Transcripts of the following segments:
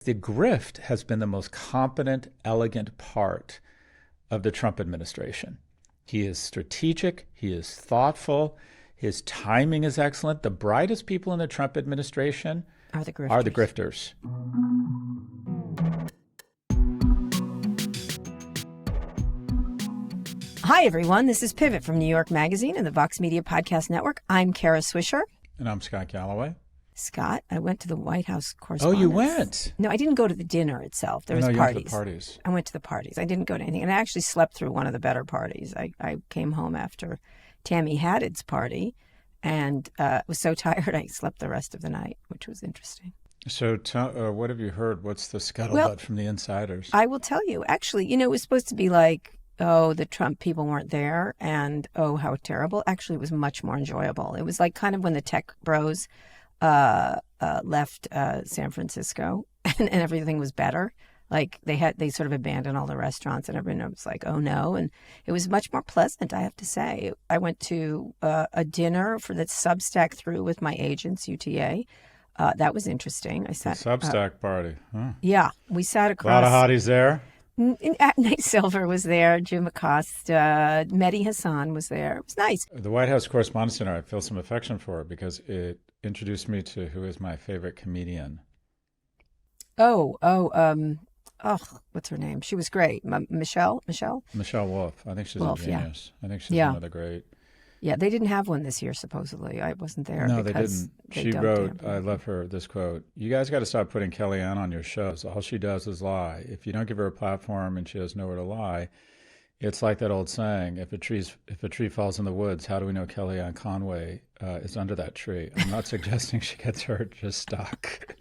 The grift has been the most competent, elegant part of the Trump administration. He is strategic. He is thoughtful. His timing is excellent. The brightest people in the Trump administration are the grifters. Hi, everyone. This is Pivot from New York Magazine and the Vox Media Podcast Network. I'm Kara Swisher. And I'm Scott Galloway. Scott, I went to the White House Correspondents'. Oh, you went? No, I didn't go to the dinner itself. There was parties. You went to the parties. I went to the parties. I didn't go to anything. And I actually slept through one of the better parties. I came home after Tammy Haddad's party and was so tired I slept the rest of the night, which was interesting. So what have you heard? What's the scuttlebutt from the insiders? I will tell you. Actually, it was supposed to be like, oh, the Trump people weren't there and, oh, how terrible. Actually, it was much more enjoyable. It was like kind of when the tech bros left San Francisco and everything was better. Like they sort of abandoned all the restaurants and everyone was like, oh no. And it was much more pleasant, I have to say. I went to a dinner for the Substack through with my agents, UTA. That was interesting. I sat Substack party. Huh. Yeah, we sat across. A lot of hotties there. Nate Silver was there, Jim Acosta, Mehdi Hassan was there. It was nice. The White House Correspondents' Dinner, I feel some affection for it because it introduced me to who is my favorite comedian. What's her name? She was great. Michelle Wolf. I think she's a genius. Yeah. I think she's another great. Yeah, they didn't have one this year, supposedly. I wasn't there. No, they didn't. She wrote, I love her, this quote, "You guys got to stop putting Kellyanne on your shows. All she does is lie. If you don't give her a platform and she has nowhere to lie, it's like that old saying, if a tree falls in the woods, how do we know Kellyanne Conway is under that tree? I'm not suggesting she gets hurt, just stuck."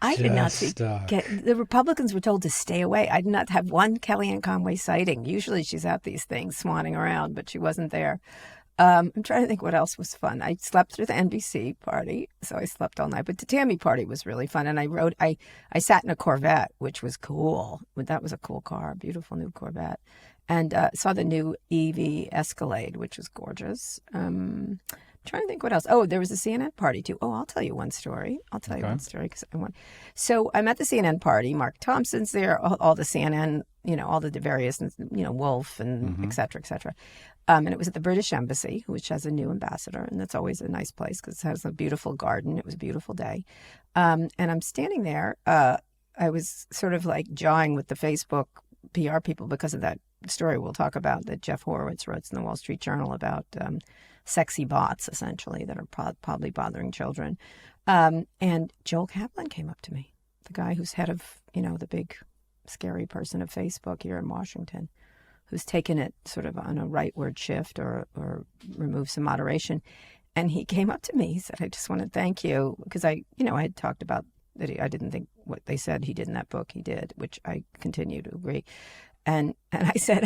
I did not see. The Republicans were told to stay away. I did not have one Kellyanne Conway sighting. Usually she's at these things swanning around, but she wasn't there. I'm trying to think what else was fun. I slept through the NBC party, so I slept all night. But the Tammy party was really fun. And I sat in a Corvette, which was cool. That was a cool car, beautiful new Corvette. And saw the new EV Escalade, which was gorgeous. Trying to think what else. Oh, there was a CNN party too. Oh, I'll tell you one story. Because I want. So I'm at the CNN party. Mark Thompson's there. All the CNN, all the various, Wolf and et cetera, et cetera. And it was at the British Embassy, which has a new ambassador, and that's always a nice place because it has a beautiful garden. It was a beautiful day, and I'm standing there. I was sort of like jawing with the Facebook PR people because of that story we'll talk about that Jeff Horowitz wrote in the Wall Street Journal about. Sexy bots, essentially, that are probably bothering children. And Joel Kaplan came up to me, the guy who's head of, the big scary person of Facebook here in Washington, who's taken it sort of on a rightward shift or remove some moderation. And he came up to me, he said, "I just want to thank you," because I had talked about that I didn't think what they said he did in that book he did, which I continue to agree. And I said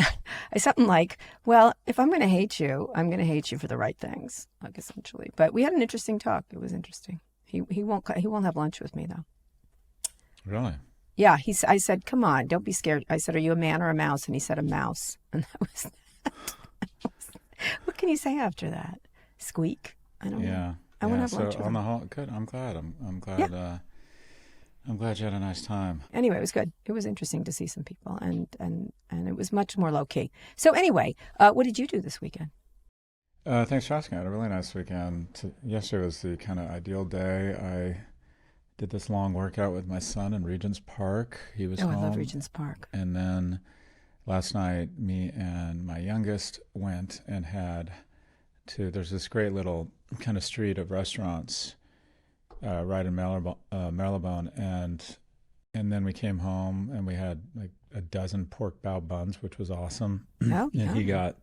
something like, "Well, if I'm going to hate you, I'm going to hate you for the right things," like essentially. But we had an interesting talk. It was interesting. He won't have lunch with me though. Really? Yeah. I said, "Come on, don't be scared." I said, "Are you a man or a mouse?" And he said, "A mouse." And that was that. What can you say after that? Squeak. I don't know. I want to have lunch with him. On the whole, good. I'm glad. I'm glad. Yeah. I'm glad you had a nice time. Anyway, it was good. It was interesting to see some people, and it was much more low-key. So anyway, what did you do this weekend? Thanks for asking. I had a really nice weekend. Yesterday was the kind of ideal day. I did this long workout with my son in Regent's Park. He was home. I love Regent's Park. And then last night, me and my youngest went and there's this great little kind of street of restaurants right in Marylebone, and then we came home and we had like a dozen pork bao buns, which was awesome. Oh, and he got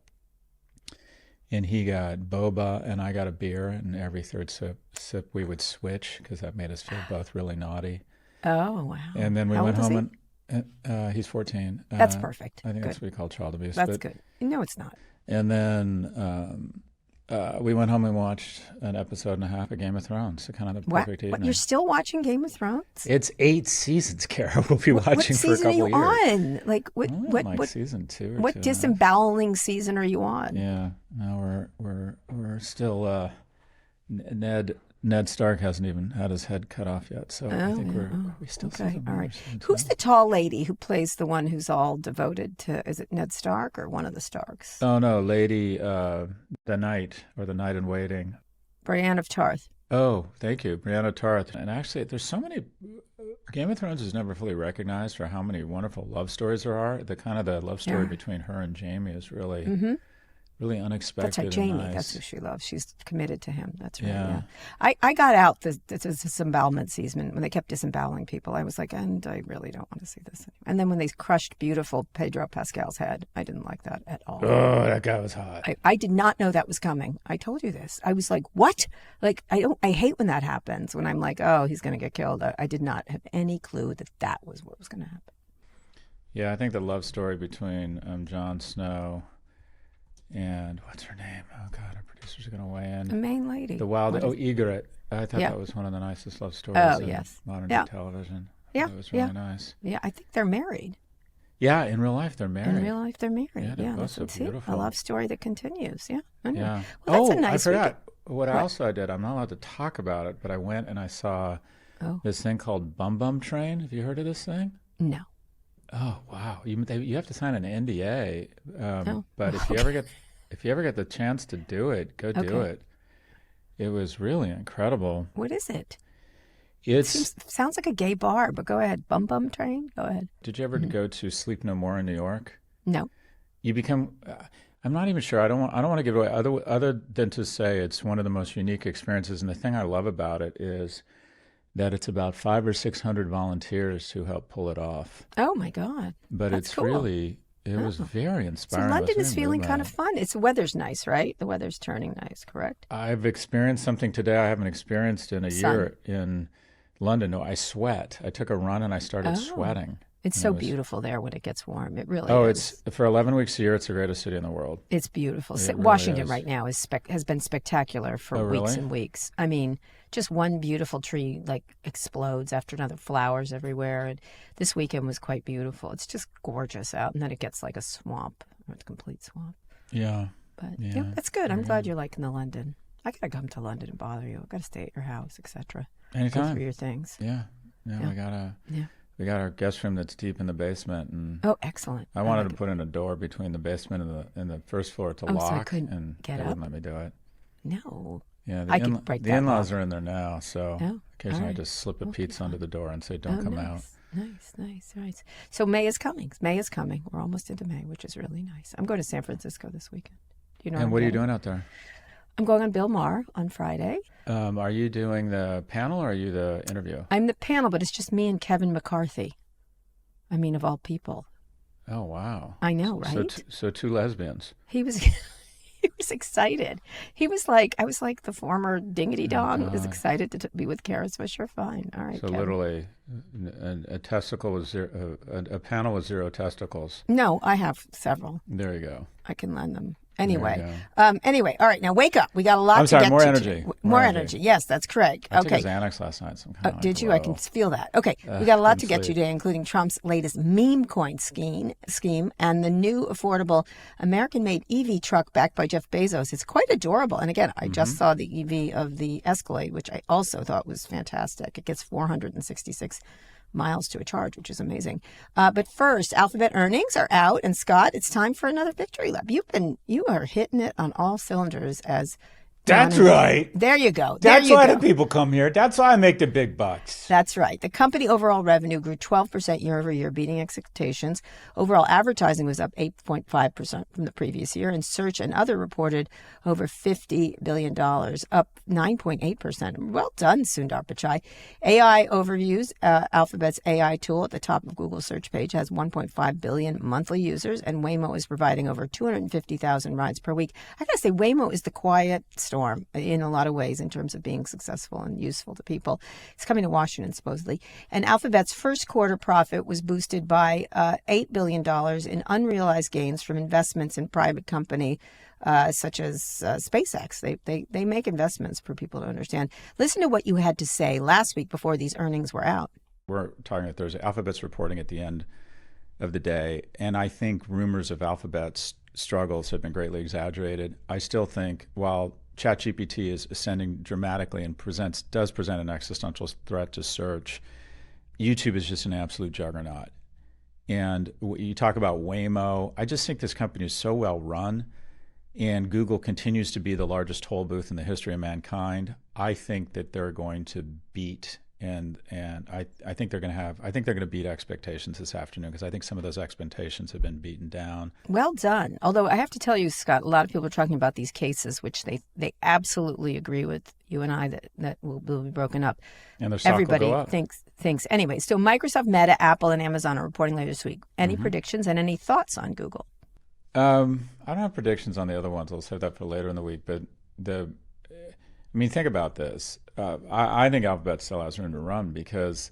boba, and I got a beer. And every third sip we would switch because that made us feel both really naughty. Oh wow! And then we went home and he's 14. That's perfect. I think that's what we call child abuse. That's good. No, it's not. And then. We went home and watched an episode and a half of Game of Thrones. So kind of the perfect evening. What, you're still watching Game of Thrones? It's 8 seasons, Kara. We'll be watching for a couple of years. What season are you on? Like what season 2 or what 2 disemboweling season are you on? Yeah. No, we're still Ned Ned Stark hasn't even had his head cut off yet, so I think we still see some all right. Who's the tall lady who plays the one who's all devoted to? Is it Ned Stark or one of the Starks? Oh no, Lady the Knight or the Knight in Waiting. Brienne of Tarth. Oh, thank you, Brienne of Tarth. And actually, there's so many. Game of Thrones is never fully recognized for how many wonderful love stories there are. The love story between her and Jaime is really. Really unexpected. That's right, Jaime. Nice. That's who she loves. She's committed to him. That's right. Yeah. I got out the disembowelment season when they kept disemboweling people. I was like, and I really don't want to see this anymore. And then when they crushed beautiful Pedro Pascal's head, I didn't like that at all. Oh, that guy was hot. I did not know that was coming. I told you this. I was like, what? Like, I hate when that happens. When I'm like, oh, he's going to get killed. I did not have any clue that was what was going to happen. Yeah, I think the love story between Jon Snow and what's her name? Oh God, our producers are going to weigh in. The main lady. The wild. Ygritte. I thought that was one of the nicest love stories in modern day television. Yeah, it was really nice. Yeah, I think they're married. Yeah, in real life they're married. Yeah, they're both so beautiful. A love story that continues. Yeah. Anyway. Yeah. Well, that's a nice I forgot. What What I also did. I'm not allowed to talk about it, but I went and I saw this thing called Bum Bum Train. Have you heard of this thing? No. Oh wow! You have to sign an NDA, but if you ever get the chance to do it, go do it. It was really incredible. What is it? It sounds like a gay bar, but go ahead. Bum Bum Train. Go ahead. Did you ever go to Sleep No More in New York? No. You become. I'm not even sure. I don't want to give it away. Other than to say it's one of the most unique experiences, and the thing I love about it is that it's about 500 or 600 volunteers who help pull it off. Oh my God! But That's it's cool. really, it was very inspiring. So London is feeling kind of fun. The weather's nice, right? The weather's turning nice, correct? I've experienced something today I haven't experienced in a year in London. No, I sweat. I took a run and I started sweating. It's so beautiful there when it gets warm. It really is. It's for 11 weeks a year. It's the greatest city in the world. It's beautiful. It Washington really right now has been spectacular for weeks and weeks. I mean, just one beautiful tree explodes after another, flowers everywhere. And this weekend was quite beautiful. It's just gorgeous out, and then it gets like a swamp, or a complete swamp. Yeah. But that's good. I'm glad you're liking the London. I gotta come to London and bother you. I gotta stay at your house, etc. Anytime. Go through your things. Yeah. We got our guest room that's deep in the basement, and excellent! I wanted to put in a door between the basement and the first floor to lock, so I couldn't and get they up? wouldn't let me do it. No. Yeah, I could break the that in-laws lock. are in there now, so occasionally I just slip a pizza under the door and say, "Don't come out." Nice. Right. So May is coming. We're almost into May, which is really nice. I'm going to San Francisco this weekend. Do you know? And what are you doing out there? I'm going on Bill Maher on Friday. Are you doing the panel or are you the interview? I'm the panel, but it's just me and Kevin McCarthy. I mean, of all people. Oh, wow. I know, right? So two lesbians. He was excited. He was like, I was like the former dingity dong who was excited to be with Kara Swisher. Fine. All right, So Kevin. literally a testicle was zero, a panel with 0 testicles. No, I have several. There you go. I can lend them. Anyway, all right. Now wake up. We got a lot I'm sorry, to get more to. energy. More energy. Yes, that's correct. I took a Xanax last night. So I'm kind of did you? I can feel that. Okay, we got a lot to get to today, including Trump's latest meme coin scheme and the new affordable American-made EV truck backed by Jeff Bezos. It's quite adorable. And again, I just saw the EV of the Escalade, which I also thought was fantastic. It gets 466 miles to a charge, which is amazing. But first, Alphabet earnings are out, and Scott, it's time for another victory lap. You are hitting it on all cylinders as. That's right. There you go. That's why the people come here. That's why I make the big bucks. That's right. The company overall revenue grew 12% year over year, beating expectations. Overall advertising was up 8.5% from the previous year, and search and other reported over $50 billion, up 9.8%. Well done, Sundar Pichai. AI overviews. Alphabet's AI tool at the top of Google's search page has 1.5 billion monthly users, and Waymo is providing over 250,000 rides per week. I gotta say, Waymo is the quiet storm in a lot of ways in terms of being successful and useful to people. It's coming to Washington, supposedly. And Alphabet's first quarter profit was boosted by $8 billion in unrealized gains from investments in private company such as SpaceX. They make investments for people to understand. Listen to what you had to say last week before these earnings were out. We're talking about Thursday. Alphabet's reporting at the end of the day, and I think rumors of Alphabet's struggles have been greatly exaggerated. I still think while ChatGPT is ascending dramatically and does present an existential threat to search, YouTube is just an absolute juggernaut. And you talk about Waymo. I just think this company is so well run, and Google continues to be the largest toll booth in the history of mankind. I think that they're going to beat, and I think they're going to beat expectations this afternoon, because I think some of those expectations have been beaten down. Well done. Although I have to tell you, Scott, a lot of people are talking about these cases, which they absolutely agree with you and I that will be broken up. And their stock Everybody will go up. thinks anyway. So Microsoft, Meta, Apple, and Amazon are reporting later this week. Any predictions and any thoughts on Google? I don't have predictions on the other ones. I'll save that for later in the week. But think about this. I think Alphabet still has room to run, because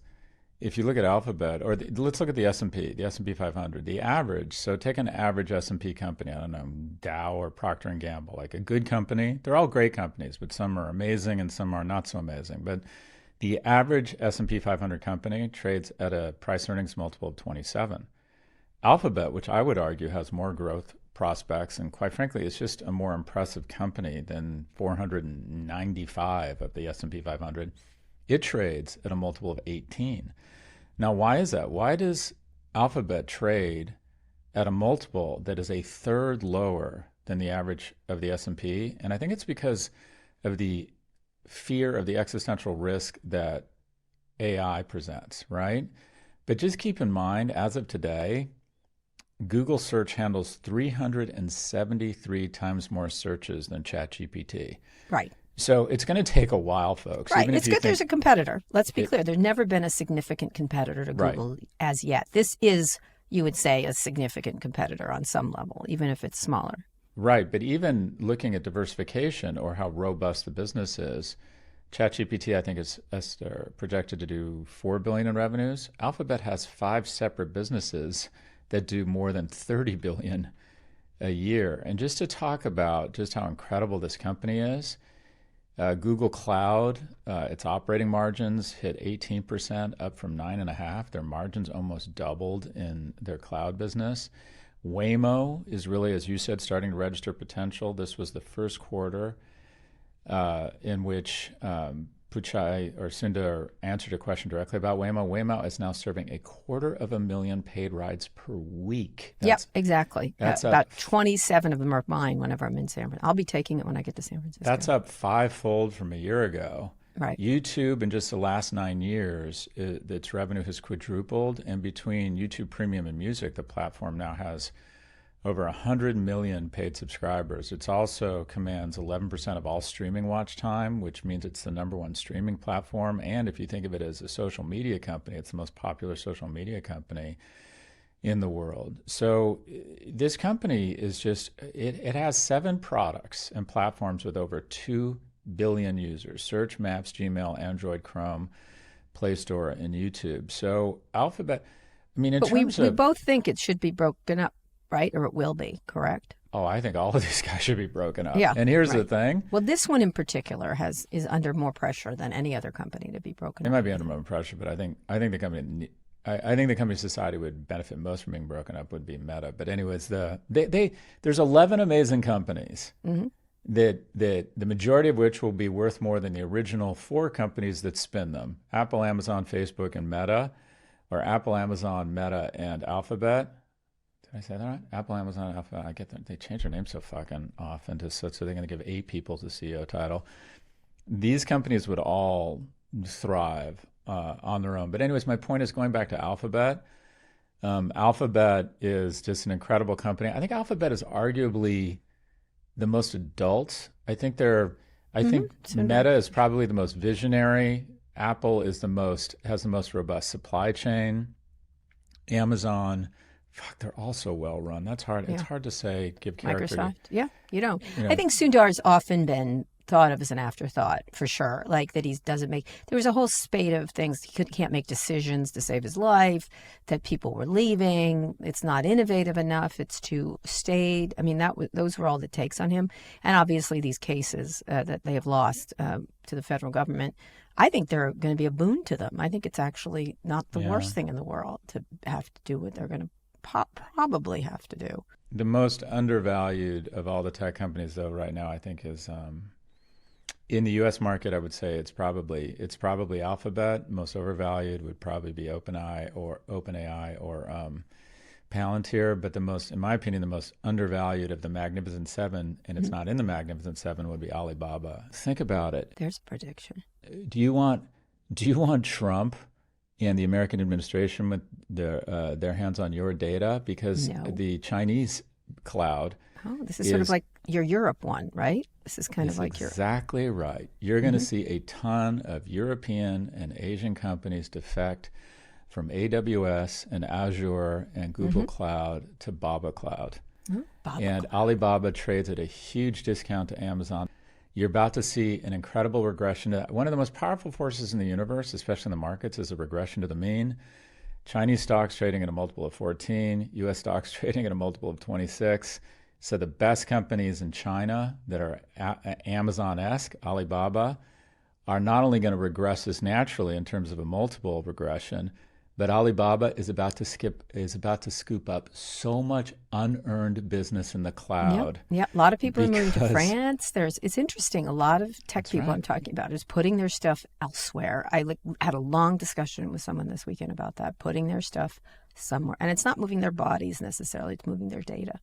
if you look at Alphabet, or let's look at the S&P 500, the average. So take an average S&P company, I don't know, Dow or Procter & Gamble, like a good company. They're all great companies, but some are amazing and some are not so amazing. But the average S&P 500 company trades at a price earnings multiple of 27. Alphabet, which I would argue has more growth prospects, and quite frankly, it's just a more impressive company than 495 of the S&P 500. It trades at a multiple of 18. Now, why is that? Why does Alphabet trade at a multiple that is a third lower than the average of the S&P? And I think it's because of the fear of the existential risk that AI presents, right? But just keep in mind, as of today, Google search handles 373 times more searches than ChatGPT. Right. So it's going to take a while, folks. Right. It's good there's a competitor. Let's be clear. There's never been a significant competitor to Google as yet. This is, you would say, a significant competitor on some level, even if it's smaller. Right. But even looking at diversification or how robust the business is, ChatGPT, I think, is projected to do $4 billion in revenues. Alphabet has 5 separate businesses that do more than $30 billion a year. And just to talk about just how incredible this company is, Google Cloud, its operating margins hit 18%, up from 9.5%. Their margins almost doubled in their cloud business. Waymo is really, as you said, starting to register potential. This was the first quarter in which Puchai or Sundar answered a question directly about Waymo. Waymo is now serving 250,000 paid rides per week. Yep, exactly. About 27 of them are mine whenever I'm in San Francisco. I'll be taking it when I get to San Francisco. That's up 5-fold from a year ago. Right. YouTube, in just the last 9 years, its revenue has quadrupled. And between YouTube Premium and Music, the platform now has over 100 million paid subscribers. It also commands 11% of all streaming watch time, which means it's the #1 streaming platform. And if you think of it as a social media company, it's the most popular social media company in the world. So this company is just, it has 7 products and platforms with over 2 billion users: Search, Maps, Gmail, Android, Chrome, Play Store, and YouTube. So Alphabet, we both think it should be broken up, right? Or it will be, correct? Oh, I think all of these guys should be broken up. Yeah. And here's the thing. Well, this one in particular is under more pressure than any other company to be broken up. It might be under more pressure, but I think the company society would benefit most from being broken up would be Meta. But anyways, there's 11 amazing companies that the majority of which will be worth more than the original 4 companies that spin them: Apple, Amazon, Facebook, and Meta, or Apple, Amazon, Meta, and Alphabet. Did I say that right? Apple, Amazon, Alphabet. I get that they change their names so fucking often so they're going to give 8 people the CEO title. These companies would all thrive on their own. But anyways, my point is, going back to Alphabet. Alphabet is just an incredible company. I think Alphabet is arguably the most adult. I think Meta is probably the most visionary. Apple is has the most robust supply chain. Amazon, they're all so well run. That's hard. Yeah. It's hard to say, give character. Microsoft, you know. I think Sundar's often been thought of as an afterthought, for sure. Like that there was a whole spate of things. He can't make decisions to save his life, that people were leaving. It's not innovative enough. It's too staid. Those were all the takes on him. And obviously these cases that they have lost to the federal government, I think they're going to be a boon to them. I think it's actually not the worst thing in the world to have to do what they're going to probably have to do. The most undervalued of all the tech companies, though, right now, I think, is In the U.S. market, I would say it's probably Alphabet. Most overvalued would probably be OpenAI or Palantir. But in my opinion, the most undervalued of the Magnificent Seven, and it's not in the Magnificent Seven, would be Alibaba. Think about it. There's a prediction. Do you want Trump and the American administration with their hands on your data? Because the Chinese cloud. Oh, this is sort of like your Europe one, right? This is kind of like your... Exactly right. You're going to see a ton of European and Asian companies defect from AWS and Azure and Google Cloud to Baba Cloud. And Alibaba trades at a huge discount to Amazon. You're about to see an incredible regression. One of the most powerful forces in the universe, especially in the markets, is a regression to the mean. Chinese stocks trading at a multiple of 14, U.S. stocks trading at a multiple of 26. So the best companies in China that are Amazon-esque, Alibaba, are not only going to regress this naturally in terms of a multiple regression, but Alibaba is about to scoop up so much unearned business in the cloud. Yeah, a lot of people are moving to France. It's interesting. A lot of tech people I'm talking about is putting their stuff elsewhere. I had a long discussion with someone this weekend about that, putting their stuff somewhere, and it's not moving their bodies necessarily; it's moving their data.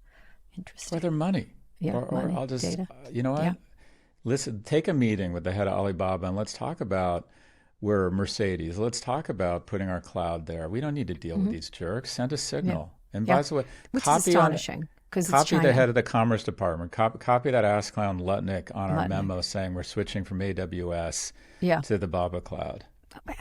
Interesting. Or their money. Yeah, or I'll just, data. You know what? Yeah. Listen, take a meeting with the head of Alibaba and let's talk about we're Mercedes. Let's talk about putting our cloud there. We don't need to deal with these jerks. Send a signal. And by the way, which is astonishing because copy the head of the Commerce Department. Copy that ass clown Lutnick on our memo saying we're switching from AWS to the Baba Cloud.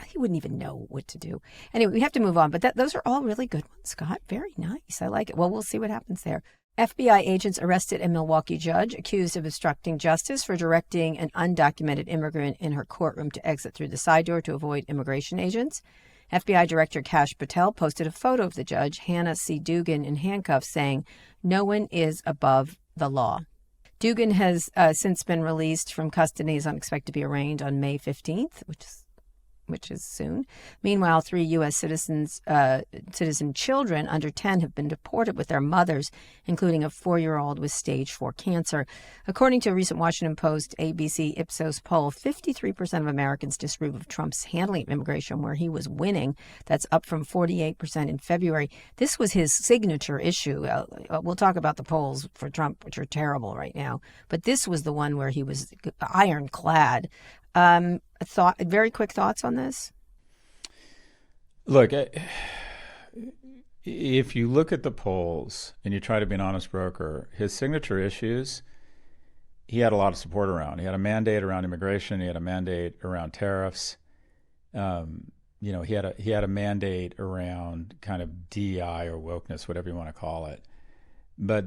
He wouldn't even know what to do. Anyway, we have to move on. But those are all really good ones, Scott. Very nice. I like it. Well, we'll see what happens there. FBI agents arrested a Milwaukee judge accused of obstructing justice for directing an undocumented immigrant in her courtroom to exit through the side door to avoid immigration agents. FBI Director Kash Patel posted a photo of the judge, Hannah C. Dugan, in handcuffs, saying, "No one is above the law." Dugan has since been released from custody. Is expected to be arraigned on May 15th, which is soon. Meanwhile, 3 U.S. citizen children under 10 have been deported with their mothers, including a 4-year-old with stage 4 cancer. According to a recent Washington Post ABC Ipsos poll, 53% of Americans disapprove of Trump's handling of immigration, where he was winning. That's up from 48% in February. This was his signature issue. We'll talk about the polls for Trump, which are terrible right now. But this was the one where he was ironclad. Very quick thoughts on this? Look, if you look at the polls and you try to be an honest broker, his signature issues, he had a lot of support around. He had a mandate around immigration. He had a mandate around tariffs. He had a mandate around kind of DEI or wokeness, whatever you want to call it. But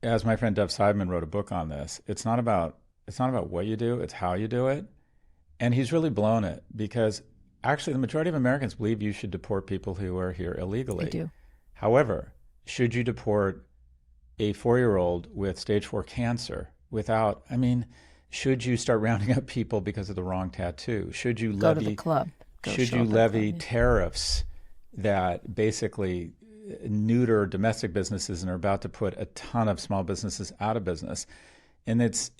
as my friend Dev Seidman wrote a book on this, it's not about what you do, it's how you do it. And he's really blown it because actually the majority of Americans believe you should deport people who are here illegally. They do. However, should you deport a 4-year-old with stage 4 cancer should you start rounding up people because of the wrong tattoo? Should you go to the club? Levy tariffs that basically neuter domestic businesses and are about to put a ton of small businesses out of business? And it's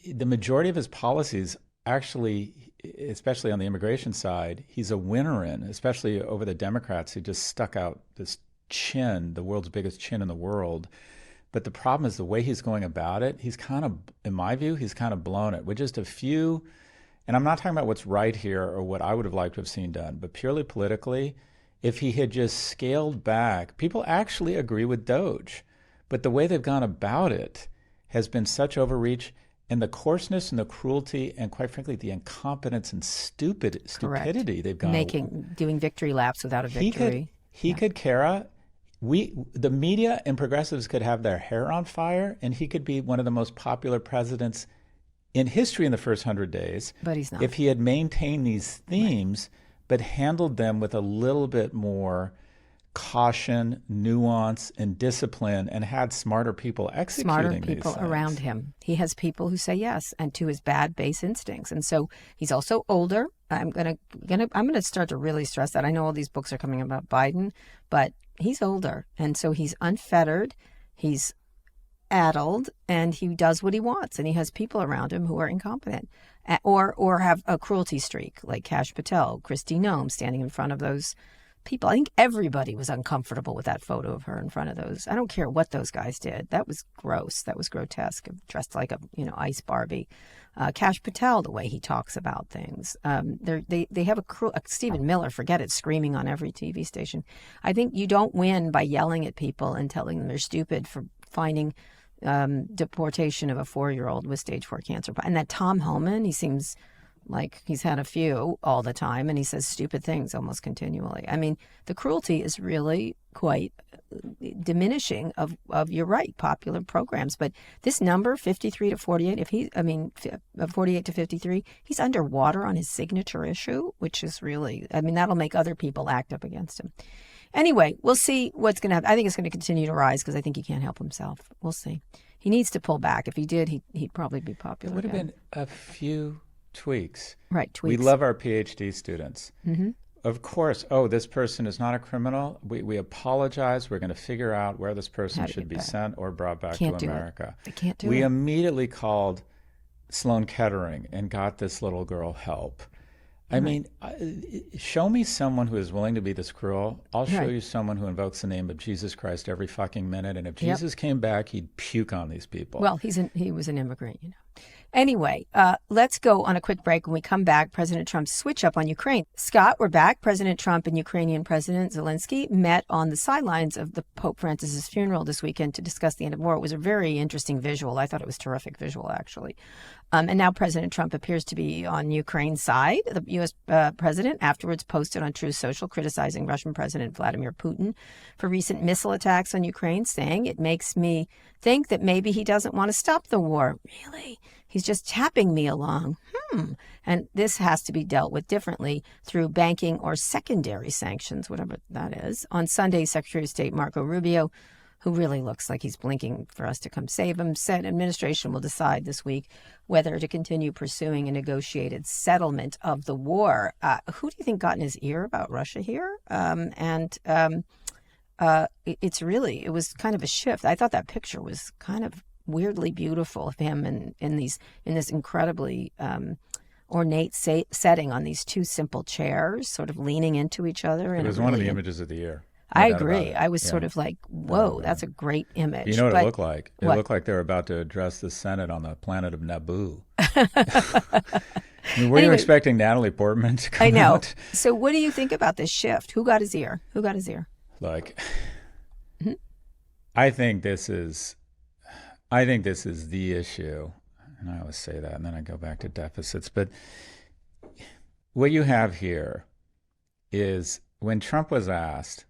the majority of his policies actually, especially on the immigration side, he's a winner in, especially over the Democrats who just stuck out this chin, the world's biggest chin in the world. But the problem is the way he's going about it, he's kind of, in my view, he's kind of blown it with just a few, and I'm not talking about what's right here or what I would have liked to have seen done, but purely politically, if he had just scaled back, people actually agree with Doge, but the way they've gone about it has been such overreach. And the coarseness and the cruelty and, quite frankly, the incompetence and stupidity they've gone doing victory laps without a victory. Kara, the media and progressives could have their hair on fire, and he could be one of the most popular presidents in history in the first 100 days. But he's not. If he had maintained these themes, but handled them with a little bit more caution, nuance, and discipline, and had smarter people executing these things. Around him. He has people who say yes, and to his bad base instincts. And so he's also older. I'm gonna start to really stress that. I know all these books are coming about Biden, but he's older, and so he's unfettered. He's addled, and he does what he wants, and he has people around him who are incompetent. or have a cruelty streak like Kash Patel, Kristi Noem standing in front of those people. I think everybody was uncomfortable with that photo of her in front of those. I don't care what those guys did. That was gross. That was grotesque. Dressed like a ice Barbie. Kash Patel, the way he talks about things. They have Stephen Miller, forget it, screaming on every TV station. I think you don't win by yelling at people and telling them they're stupid for finding deportation of a 4-year-old with stage 4 cancer. And that Tom Homan, he seems like he's had a few all the time, and he says stupid things almost continually. I mean, the cruelty is really quite diminishing of you're right, popular programs. But this number, 53 to 48, 48 to 53, he's underwater on his signature issue, which is really, that'll make other people act up against him. Anyway, we'll see what's going to happen. I think it's going to continue to rise because I think he can't help himself. We'll see. He needs to pull back. If he did, he'd probably be popular. It would have been a few tweaks. Right, tweaks. We love our PhD students. Mm-hmm. Of course, this person is not a criminal. We apologize. We're going to figure out where this person should be sent or brought back to America. They can't do it. We immediately called Sloan Kettering and got this little girl help. I mean, show me someone who is willing to be this cruel. I'll show you someone who invokes the name of Jesus Christ every fucking minute. And if Jesus came back, he'd puke on these people. Well, he was an immigrant, Anyway, let's go on a quick break. When we come back, President Trump's switch up on Ukraine. Scott, we're back. President Trump and Ukrainian President Zelensky met on the sidelines of the Pope Francis's funeral this weekend to discuss the end of war. It was a very interesting visual. I thought it was terrific visual, actually. And now President Trump appears to be on Ukraine's side. The U.S. president afterwards posted on Truth Social criticizing Russian President Vladimir Putin for recent missile attacks on Ukraine, saying, "It makes me think that maybe he doesn't want to stop the war." Really? He's just tapping me along. And this has to be dealt with differently through banking or secondary sanctions, whatever that is. On Sunday, Secretary of State Marco Rubio, who really looks like he's blinking for us to come save him, said administration will decide this week whether to continue pursuing a negotiated settlement of the war. Who do you think got in his ear about Russia here? It was kind of a shift. I thought that picture was kind of weirdly beautiful of him in this incredibly ornate setting on these two simple chairs, sort of leaning into each other. It was one of the images of the year. I agree. I was sort of like, whoa, that's a great image. You know what it looked like? It looked like they were about to address the Senate on the planet of Naboo. Were you expecting Natalie Portman to come out? So what do you think about this shift? Who got his ear? Like, I think this is the issue. And I always say that, and then I go back to deficits. But what you have here is when Trump was asked,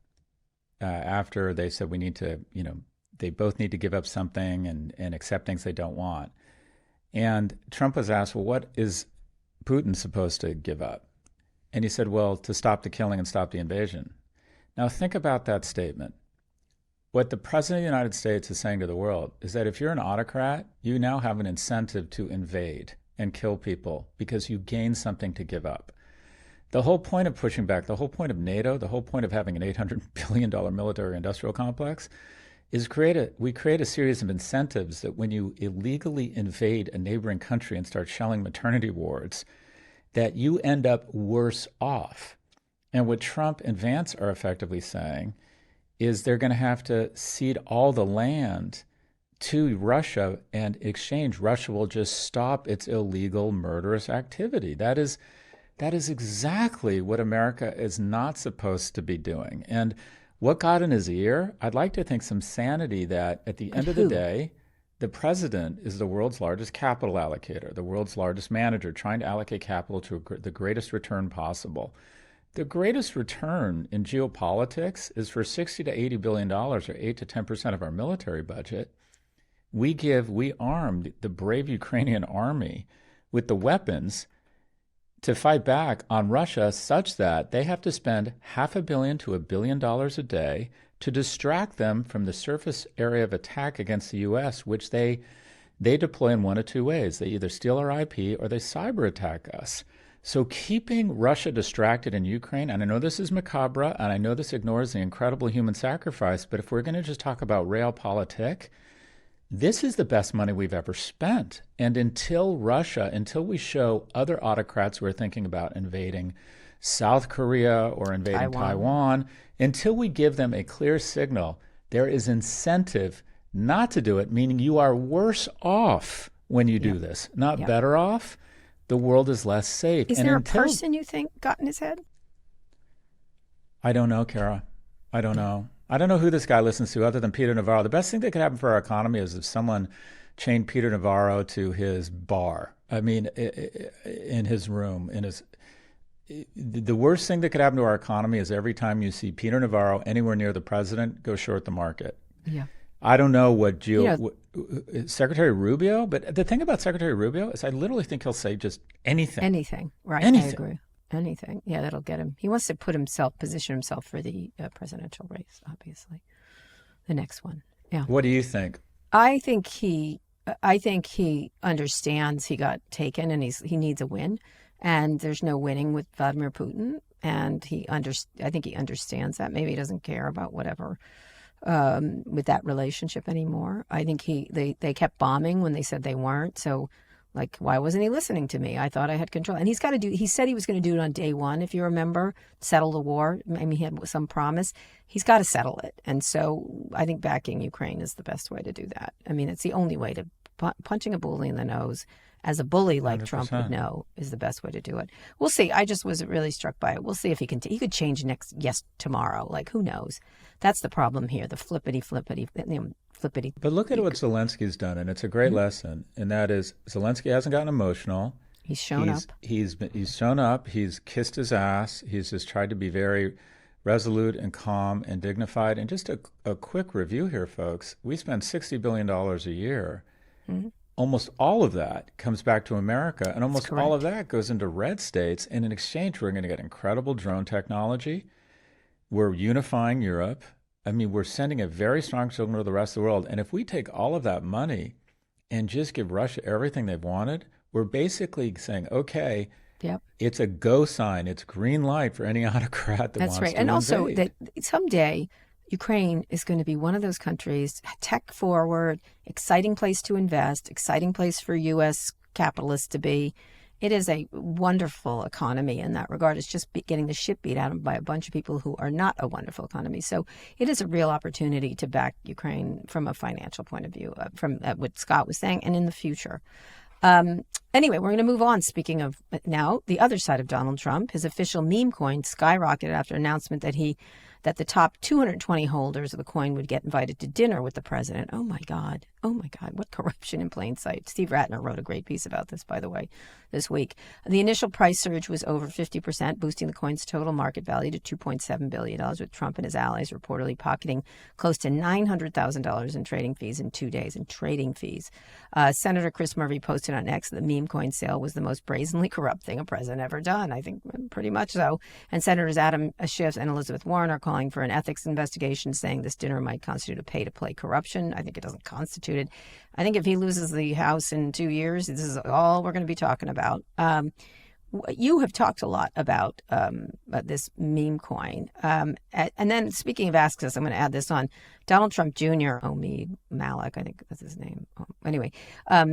after they said we need to, they both need to give up something and accept things they don't want. And Trump was asked, well, what is Putin supposed to give up? And he said, well, to stop the killing and stop the invasion. Now think about that statement. What the President of the United States is saying to the world is that if you're an autocrat, you now have an incentive to invade and kill people because you gain something to give up. The whole point of pushing back, the whole point of NATO, the whole point of having an $800 billion military-industrial complex is we create a series of incentives that when you illegally invade a neighboring country and start shelling maternity wards, that you end up worse off. And what Trump and Vance are effectively saying is they're going to have to cede all the land to Russia and exchange. Russia will just stop its illegal, murderous activity. That is exactly what America is not supposed to be doing. And what got in his ear? I'd like to think some sanity that at the end of the day, the president is the world's largest capital allocator, the world's largest manager, trying to allocate capital to the greatest return possible. The greatest return in geopolitics is for $60 to $80 billion, or 8 to 10% of our military budget. We armed the brave Ukrainian army with the weapons to fight back on Russia such that they have to spend $500 million to $1 billion a day to distract them from the surface area of attack against the U.S., which they deploy in one of two ways. They either steal our IP or they cyber attack us. So keeping Russia distracted in Ukraine, and I know this is macabre, and I know this ignores the incredible human sacrifice, but if we're going to just talk about realpolitik, this is the best money we've ever spent. And until we show other autocrats who are thinking about invading South Korea or invading Taiwan, until we give them a clear signal, there is incentive not to do it, meaning you are worse off when you do this, not better off. The world is less safe. Is there a person you think got in his head? I don't know, Kara. I don't know. I don't know who this guy listens to other than Peter Navarro. The best thing that could happen for our economy is if someone chained Peter Navarro to his bar. I mean, in his room, the worst thing that could happen to our economy is every time you see Peter Navarro anywhere near the president, go short the market. Yeah. I don't know what Secretary Rubio, but the thing about Secretary Rubio is I literally think he'll say just anything. Anything, right? Anything. I agree. Anything. Yeah, that'll get him. He wants to position himself for the presidential race, obviously. The next one. Yeah. What do you think? I think he understands he got taken and he needs a win. And there's no winning with Vladimir Putin. And I think he understands that. Maybe he doesn't care about whatever with that relationship anymore. I think they kept bombing when they said they weren't. So, like, why wasn't he listening to me? I thought I had control. And he said he was going to do it on day one, if you remember, settle the war. I mean, he had some promise. He's got to settle it. And so I think backing Ukraine is the best way to do that. I mean, it's the only way to punching a bully in the nose as a bully like 100%. Trump would know is the best way to do it. We'll see. I just was really struck by it. We'll see if he could change tomorrow. Like, who knows? That's the problem here. The flippity. But look at what Zelensky's done, and it's a great lesson. And that is, Zelensky hasn't gotten emotional. He's shown up. He's shown up. He's kissed his ass. He's just tried to be very resolute and calm and dignified. And just a quick review here, folks. We spend $60 billion a year. Mm-hmm. Almost all of that comes back to America, and almost all of that goes into red states. And in exchange, we're going to get incredible drone technology. We're unifying Europe. I mean, we're sending a very strong signal to the rest of the world. And if we take all of that money and just give Russia everything they've wanted, we're basically saying, okay, it's a go sign. It's green light for any autocrat that wants to invade. And also that someday Ukraine is going to be one of those countries, tech forward, exciting place to invest, exciting place for U.S. capitalists to be. It is a wonderful economy in that regard. It's just getting the shit beat out of them by a bunch of people who are not a wonderful economy. So it is a real opportunity to back Ukraine from a financial point of view, from what Scott was saying, and in the future. Anyway, we're going to move on. Speaking of now, the other side of Donald Trump, his official meme coin skyrocketed after announcement that the top 220 holders of the coin would get invited to dinner with the president. Oh my God, what corruption in plain sight. Steve Ratner wrote a great piece about this, by the way, this week. The initial price surge was over 50%, boosting the coin's total market value to $2.7 billion, with Trump and his allies reportedly pocketing close to $900,000 in trading fees in 2 days. Senator Chris Murphy posted on X that the meme coin sale was the most brazenly corrupt thing a president ever done. I think pretty much so. And Senators Adam Schiff and Elizabeth Warren are calling for an ethics investigation, saying this dinner might constitute a pay-to-play corruption. I think it doesn't constitute it. I think if he loses the House in 2 years, this is all we're going to be talking about. You have talked a lot about this meme coin. And then speaking of access, I'm going to add this on. Donald Trump Jr., Omid Malik, I think that's his name. Anyway,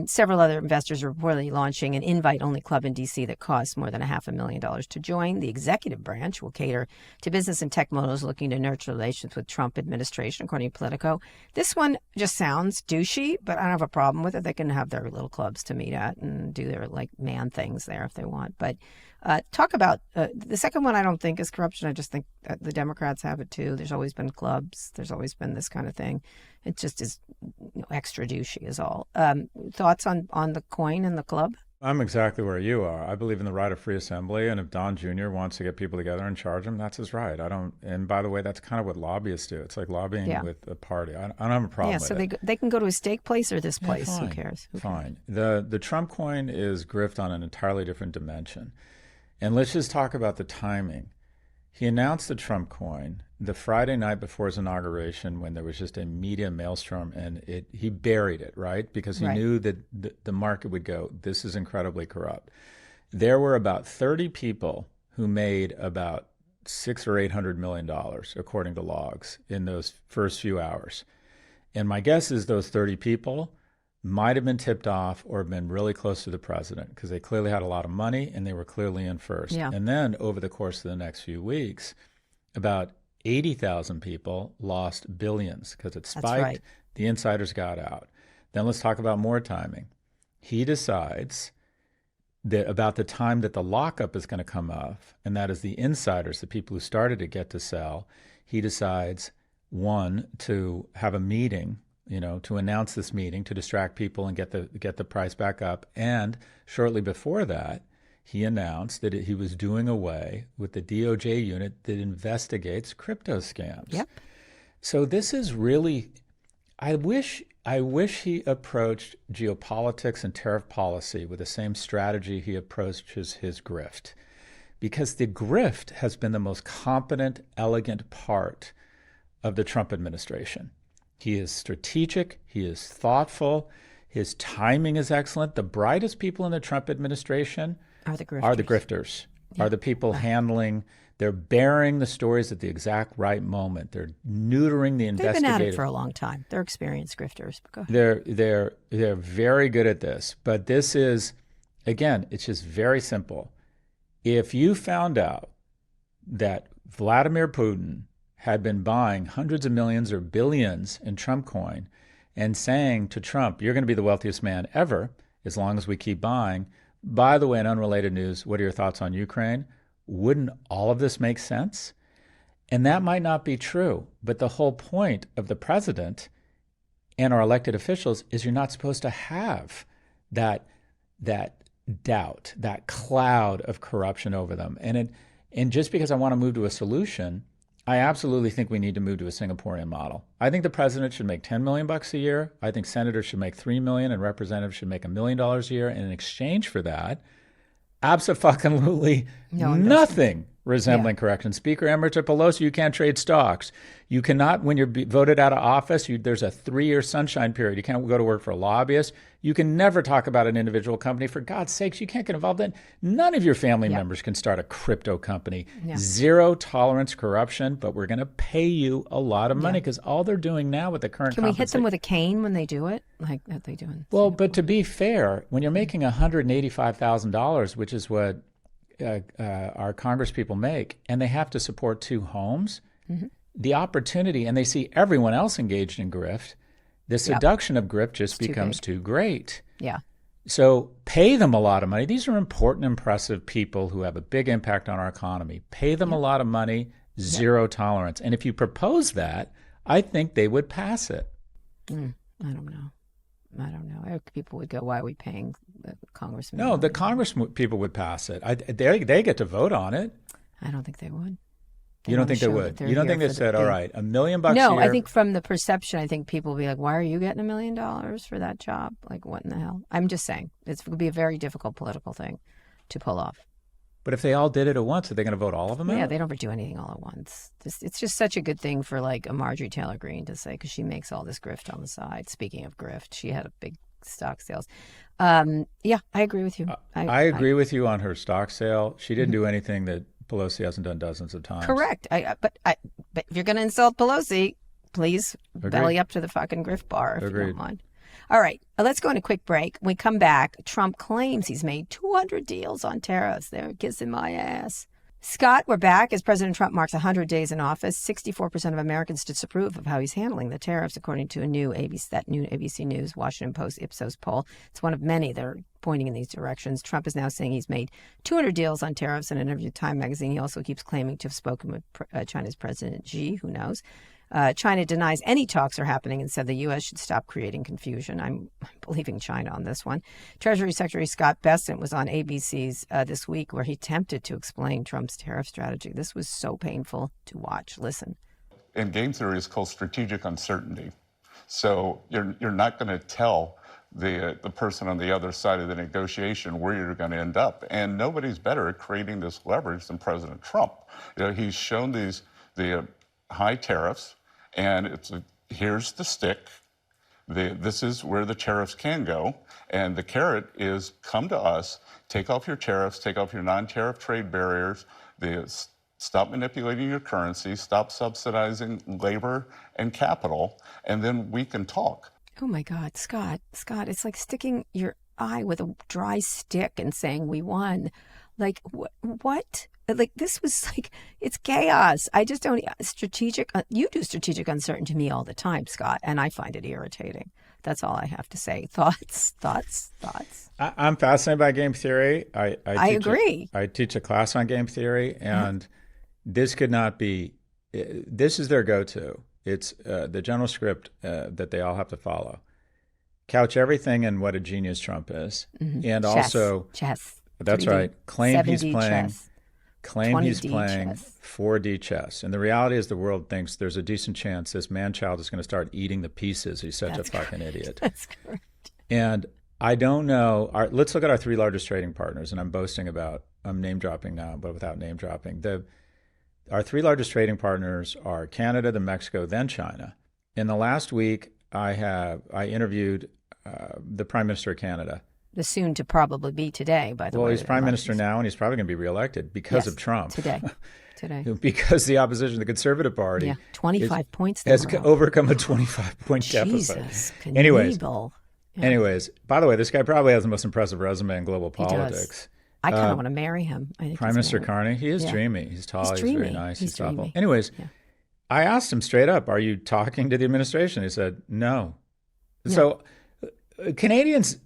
several other investors are reportedly launching an invite-only club in D.C. that costs more than $500,000 to join. The executive branch will cater to business and tech moguls looking to nurture relations with Trump administration, according to Politico. This one just sounds douchey, but I don't have a problem with it. They can have their little clubs to meet at and do their man things there if they want. But talk about the second one. I don't think is corruption. I just think the Democrats have it too. There's always been clubs. There's always been this kind of thing. It just is extra douchey is all. Thoughts on the coin and the club? I'm exactly where you are. I believe in the right of free assembly, and if Don Jr. wants to get people together and charge them, that's his right. I don't. And by the way, that's kind of what lobbyists do. It's like lobbying with a party. I don't have a problem with it. So they can go to a steak place or this place. Fine. Who cares? Fine. The Trump coin is grift on an entirely different dimension. And let's just talk about the timing. He announced the Trump coin the Friday night before his inauguration when there was just a media maelstrom, and he buried it, right? Because he knew that the market would go, this is incredibly corrupt. There were about 30 people who made about $600 or $800 million, according to logs, in those first few hours. And my guess is those 30 people might have been tipped off or been really close to the president because they clearly had a lot of money and they were clearly in first. Yeah. And then over the course of the next few weeks, about 80,000 people lost billions because it spiked. That's right. The insiders got out. Then let's talk about more timing. He decides that about the time that the lockup is going to come off, and that is the insiders, the people who started to get to sell, he decides, one, to have a meeting, to announce this meeting to distract people and get the price back up. And shortly before that, he announced that he was doing away with the DOJ unit that investigates crypto scams. Yep. So this is really, I wish he approached geopolitics and tariff policy with the same strategy he approaches his grift, because the grift has been the most competent, elegant part of the Trump administration. He is strategic. He is thoughtful. His timing is excellent. The brightest people in the Trump administration are the grifters, are the people handling. They're bearing the stories at the exact right moment. They're neutering the investigative. They've been at it for a long time. They're experienced grifters. But go ahead. They're very good at this. But this is, again, it's just very simple. If you found out that Vladimir Putin had been buying hundreds of millions or billions in Trump coin and saying to Trump, you're going to be the wealthiest man ever as long as we keep buying. By the way, in unrelated news, what are your thoughts on Ukraine? Wouldn't all of this make sense? And that might not be true. But the whole point of the president and our elected officials is you're not supposed to have that doubt, that cloud of corruption over them. And just because I want to move to a solution, I absolutely think we need to move to a Singaporean model. I think the president should make $10 million a year. I think senators should make $3 million and representatives should make $1 million a year. And in exchange for that, absolutely nothing resembling corruption. Speaker Emerita Pelosi, you can't trade stocks. You cannot, when you're voted out of office, there's a 3-year sunshine period. You can't go to work for a lobbyist. You can never talk about an individual company. For God's sakes, you can't get involved in. None of your family members can start a crypto company. Zero tolerance corruption, but we're going to pay you a lot of money because all they're doing now with the current Can we hit them with a cane when they do it? Like that they do in Well, but to be fair, when you're making $185,000, which is what our Congress people make, and they have to support 2 homes, the opportunity, and they see everyone else engaged in grift, the seduction of grift just becomes too great. Yeah. So pay them a lot of money. These are important, impressive people who have a big impact on our economy. Pay them a lot of money, zero tolerance. And if you propose that, I think they would pass it. I don't know. People would go, why are we paying the congressman? No, the Congress people would pass it. They get to vote on it. I don't think they would. You don't think they would? You don't think they said, all right, $1 million a year? No, I think from the perception, I think people will be like, why are you getting $1 million for that job? Like, what in the hell? I'm just saying, it's going to be a very difficult political thing to pull off. But if they all did it at once, are they going to vote all of them out? Yeah, they don't ever do anything all at once. It's just such a good thing for like a Marjorie Taylor Greene to say, because she makes all this grift on the side. Speaking of grift, she had a big stock sales. Yeah, I agree with you. I agree with you on her stock sale. She didn't do anything that Pelosi hasn't done dozens of times. Correct. But if you're going to insult Pelosi, please belly up to the fucking grift bar if you don't mind. All right, let's go on a quick break. When we come back, Trump claims he's made 200 deals on tariffs. They're kissing my ass. Scott, we're back as President Trump marks 100 days in office. 64% of Americans disapprove of how he's handling the tariffs, according to a new ABC News, Washington Post Ipsos poll. It's one of many that are pointing in these directions. Trump is now saying he's made 200 deals on tariffs in an interview with Time magazine. He also keeps claiming to have spoken with China's President Xi, who knows. China denies any talks are happening and said the U.S. should stop creating confusion. I'm believing China on this one. Treasury Secretary Scott Bessent was on ABC's This Week, where he attempted to explain Trump's tariff strategy. This was so painful to watch. Listen. In game theory, it's called strategic uncertainty. So you're not going to tell the person on the other side of the negotiation where you're going to end up. And nobody's better at creating this leverage than President Trump. He's shown the high tariffs. And here's the stick. This is where the tariffs can go. And the carrot is come to us, take off your tariffs, take off your non-tariff trade barriers, stop manipulating your currency, stop subsidizing labor and capital, and then we can talk. Oh my God, Scott, it's like sticking your eye with a dry stick and saying we won. Like, what? Like, this was like, it's chaos. I just don't, you do strategic uncertainty to me all the time, Scott, and I find it irritating. That's all I have to say. Thoughts? I'm fascinated by game theory. I agree. I teach a class on game theory, and this could not be, this is their go-to. It's the general script that they all have to follow. Couch everything in what a genius Trump is. Mm-hmm. And chess. also, chess. That's 3D, right. Claim he's playing. Chess. Claim he's 20D playing chess. 4D chess. And the reality is the world thinks there's a decent chance this man-child is going to start eating the pieces. He's such a fucking idiot. That's correct. And I don't know. Let's look at our 3 largest trading partners. And I'm name-dropping now, but without name-dropping. Our 3 largest trading partners are Canada, then Mexico, then China. In the last week, I interviewed the Prime Minister of Canada. The soon to probably be today, by the way. Well, he's Prime Minister now, and he's probably going to be reelected because of Trump. Today. Because the opposition, the Conservative Party, 25 points has overcome a 25-point deficit. Jesus, Anyways, by the way, this guy probably has the most impressive resume in global politics. I kind of want to marry him. I think Prime Minister Carney, he is dreamy. He's tall. He's very nice. He's thoughtful. Dreamy. Anyways, I asked him straight up, "Are you talking to the administration?" He said, "No." So Canadians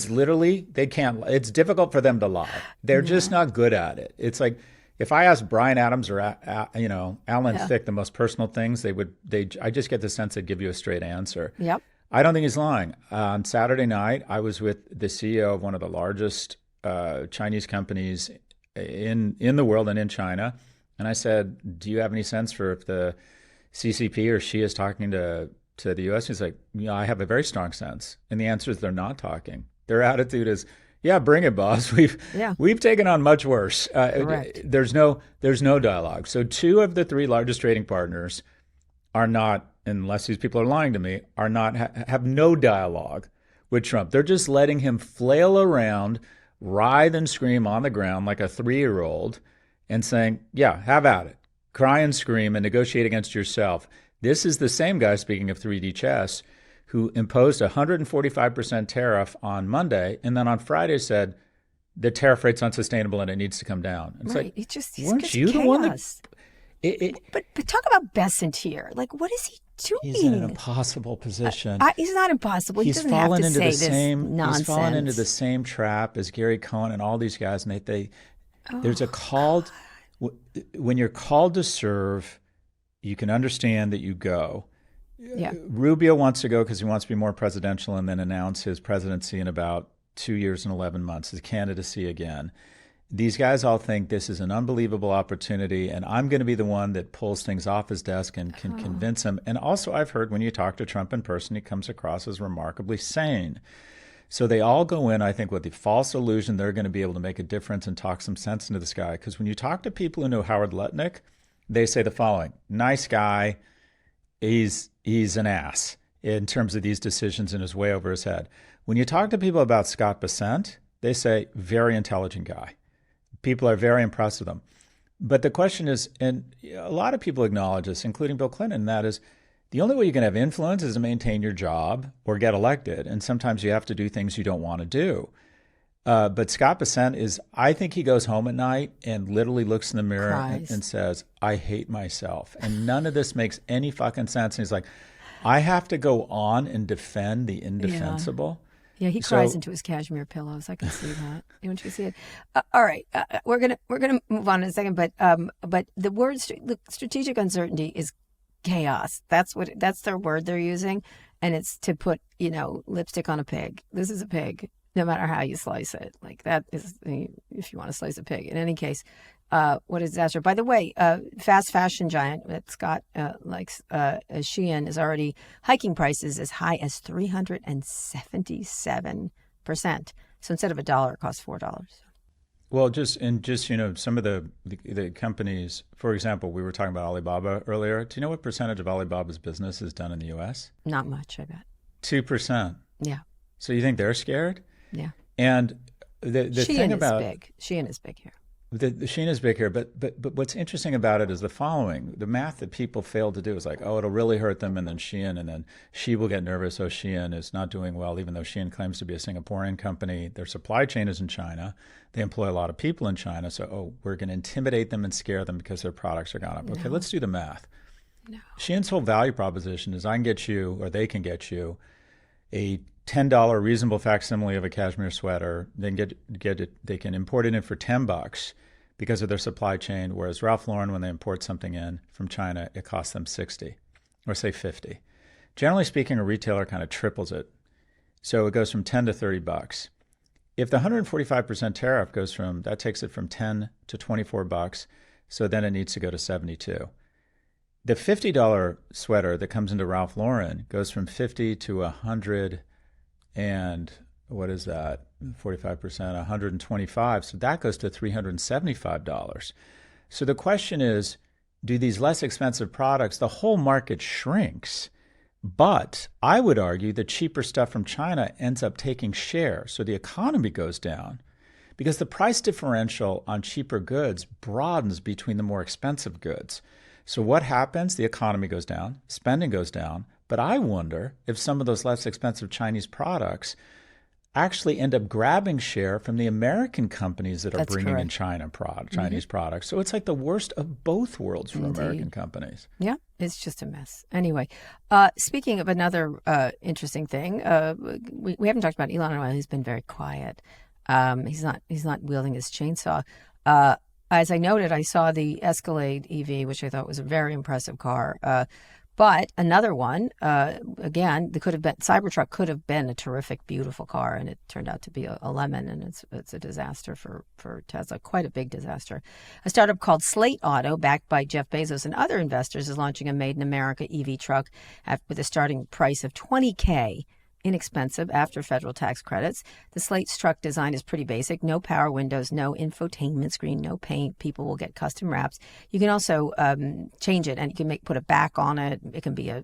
literally, they can't. It's difficult for them to lie. They're just not good at it. It's like if I asked Brian Adams or Alan Thicke the most personal things, I just get the sense they'd give you a straight answer. Yep. I don't think he's lying. On Saturday night, I was with the CEO of one of the largest Chinese companies in the world and in China, and I said, "Do you have any sense for if the CCP or Xi is talking to the U.S.?" He's like, "Yeah, I have a very strong sense." And the answer is they're not talking. Their attitude is, "Yeah, bring it, boss. We've taken on much worse." There's no dialogue. So 2 of the 3 largest trading partners are not, unless these people are lying to me, are not have no dialogue with Trump. They're just letting him flail around, writhe and scream on the ground like a 3-year-old, and saying, "Yeah, have at it. Cry and scream and negotiate against yourself." This is the same guy, speaking of 3D chess, who imposed a 145% tariff on Monday, and then on Friday said the tariff rate's unsustainable and it needs to come down. It's like, weren't you the one that... But talk about Bessent here. Like, what is he doing? He's in an impossible position. He's not impossible. He doesn't have to say this nonsense. He's fallen into the same trap as Gary Cohn and all these guys. And there's a call. When you're called to serve, you can understand that you go. Yeah. Rubio wants to go because he wants to be more presidential and then announce his presidency in about 2 years and 11 months, his candidacy again. These guys all think this is an unbelievable opportunity, and I'm going to be the one that pulls things off his desk and can convince him. And also, I've heard when you talk to Trump in person, he comes across as remarkably sane. So they all go in, I think, with the false illusion they're going to be able to make a difference and talk some sense into this guy. Because when you talk to people who know Howard Lutnick, they say the following: nice guy, he's an ass in terms of these decisions and is way over his head. When you talk to people about Scott Bessent, they say very intelligent guy. People are very impressed with him. But the question is, and a lot of people acknowledge this, including Bill Clinton, and that is the only way you can have influence is to maintain your job or get elected. And sometimes you have to do things you don't want to do. But Scott Bessent I think he goes home at night and literally looks in the mirror and says, "I hate myself." And none of this makes any fucking sense. And he's like, I have to go on and defend the indefensible. Yeah, he cries into his cashmere pillows. I can see that. Don't you see it? All right, we're gonna move on in a second. But the word strategic uncertainty is chaos. That's their word they're using, and it's to put lipstick on a pig. This is a pig, no matter how you slice it. Like that is, if you want to slice a pig. In any case, what a disaster. By the way, fast fashion giant that Scott likes, Shein, is already hiking prices as high as 377%. So instead of $1, it costs $4. Well, just some of the companies, for example, we were talking about Alibaba earlier. Do you know what percentage of Alibaba's business is done in the U.S.? Not much, I bet. 2%. Yeah. So you think they're scared? Yeah. And the thing about Shein is big here. The Shein is big here, but what's interesting about it is the following. The math that people fail to do is like, oh, it'll really hurt them, and then Shein, and then she will get nervous. Oh, Shein is not doing well, even though Shein claims to be a Singaporean company. Their supply chain is in China. They employ a lot of people in China. So, oh, we're going to intimidate them and scare them because their products are gone up. Okay, let's do the math. No. Shein's whole value proposition is I can get you, or they can get you, a $10 reasonable facsimile of a cashmere sweater. They can get it. They can import it in for $10 because of their supply chain. Whereas Ralph Lauren, when they import something in from China, it costs them $60, or say $50. Generally speaking, a retailer kind of triples it, so it goes from $10 to $30. If the 145% tariff goes from that, takes it from $10 to $24. So then it needs to go to $72. The $50 sweater that comes into Ralph Lauren goes from $50 to $100, and what is that? 45%, $125. So that goes to $375. So the question is, do these less expensive products, the whole market shrinks, but I would argue that cheaper stuff from China ends up taking share. So the economy goes down because the price differential on cheaper goods broadens between the more expensive goods. So what happens? The economy goes down, spending goes down, but I wonder if some of those less expensive Chinese products actually end up grabbing share from the American companies that are bringing in Chinese products. So it's like the worst of both worlds for American companies. Yeah, it's just a mess. Anyway, speaking of another interesting thing, we haven't talked about Elon in a while. He's been very quiet. He's not wielding his chainsaw. As I noted, I saw the Escalade EV, which I thought was a very impressive car. But another one, again, Cybertruck could have been a terrific, beautiful car, and it turned out to be a lemon, and it's a disaster for Tesla, quite a big disaster. A startup called Slate Auto, backed by Jeff Bezos and other investors, is launching a made-in-America EV truck with a starting price of $20,000. Inexpensive after federal tax credits. The Slate's truck design is pretty basic. No power windows, no infotainment screen, no paint. People will get custom wraps. You can also change it, and you can put a back on it. It can be a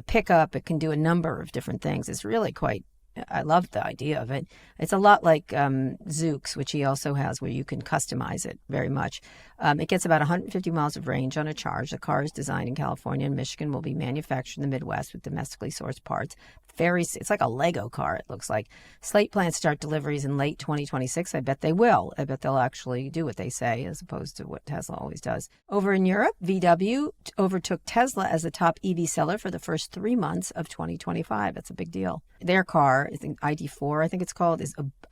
pickup. It can do a number of different things. It's really quite. I love the idea of it. It's a lot like Zoox, which he also has, where you can customize it very much. It gets about 150 miles of range on a charge. The car is designed in California and Michigan, will be manufactured in the Midwest with domestically sourced parts. It's like a Lego car, it looks like. Slate plans to start deliveries in late 2026. I bet they will. I bet they'll actually do what they say, as opposed to what Tesla always does. Over in Europe, VW overtook Tesla as the top EV seller for the first 3 months of 2025. That's a big deal. Their car, I think ID4, I think it's called,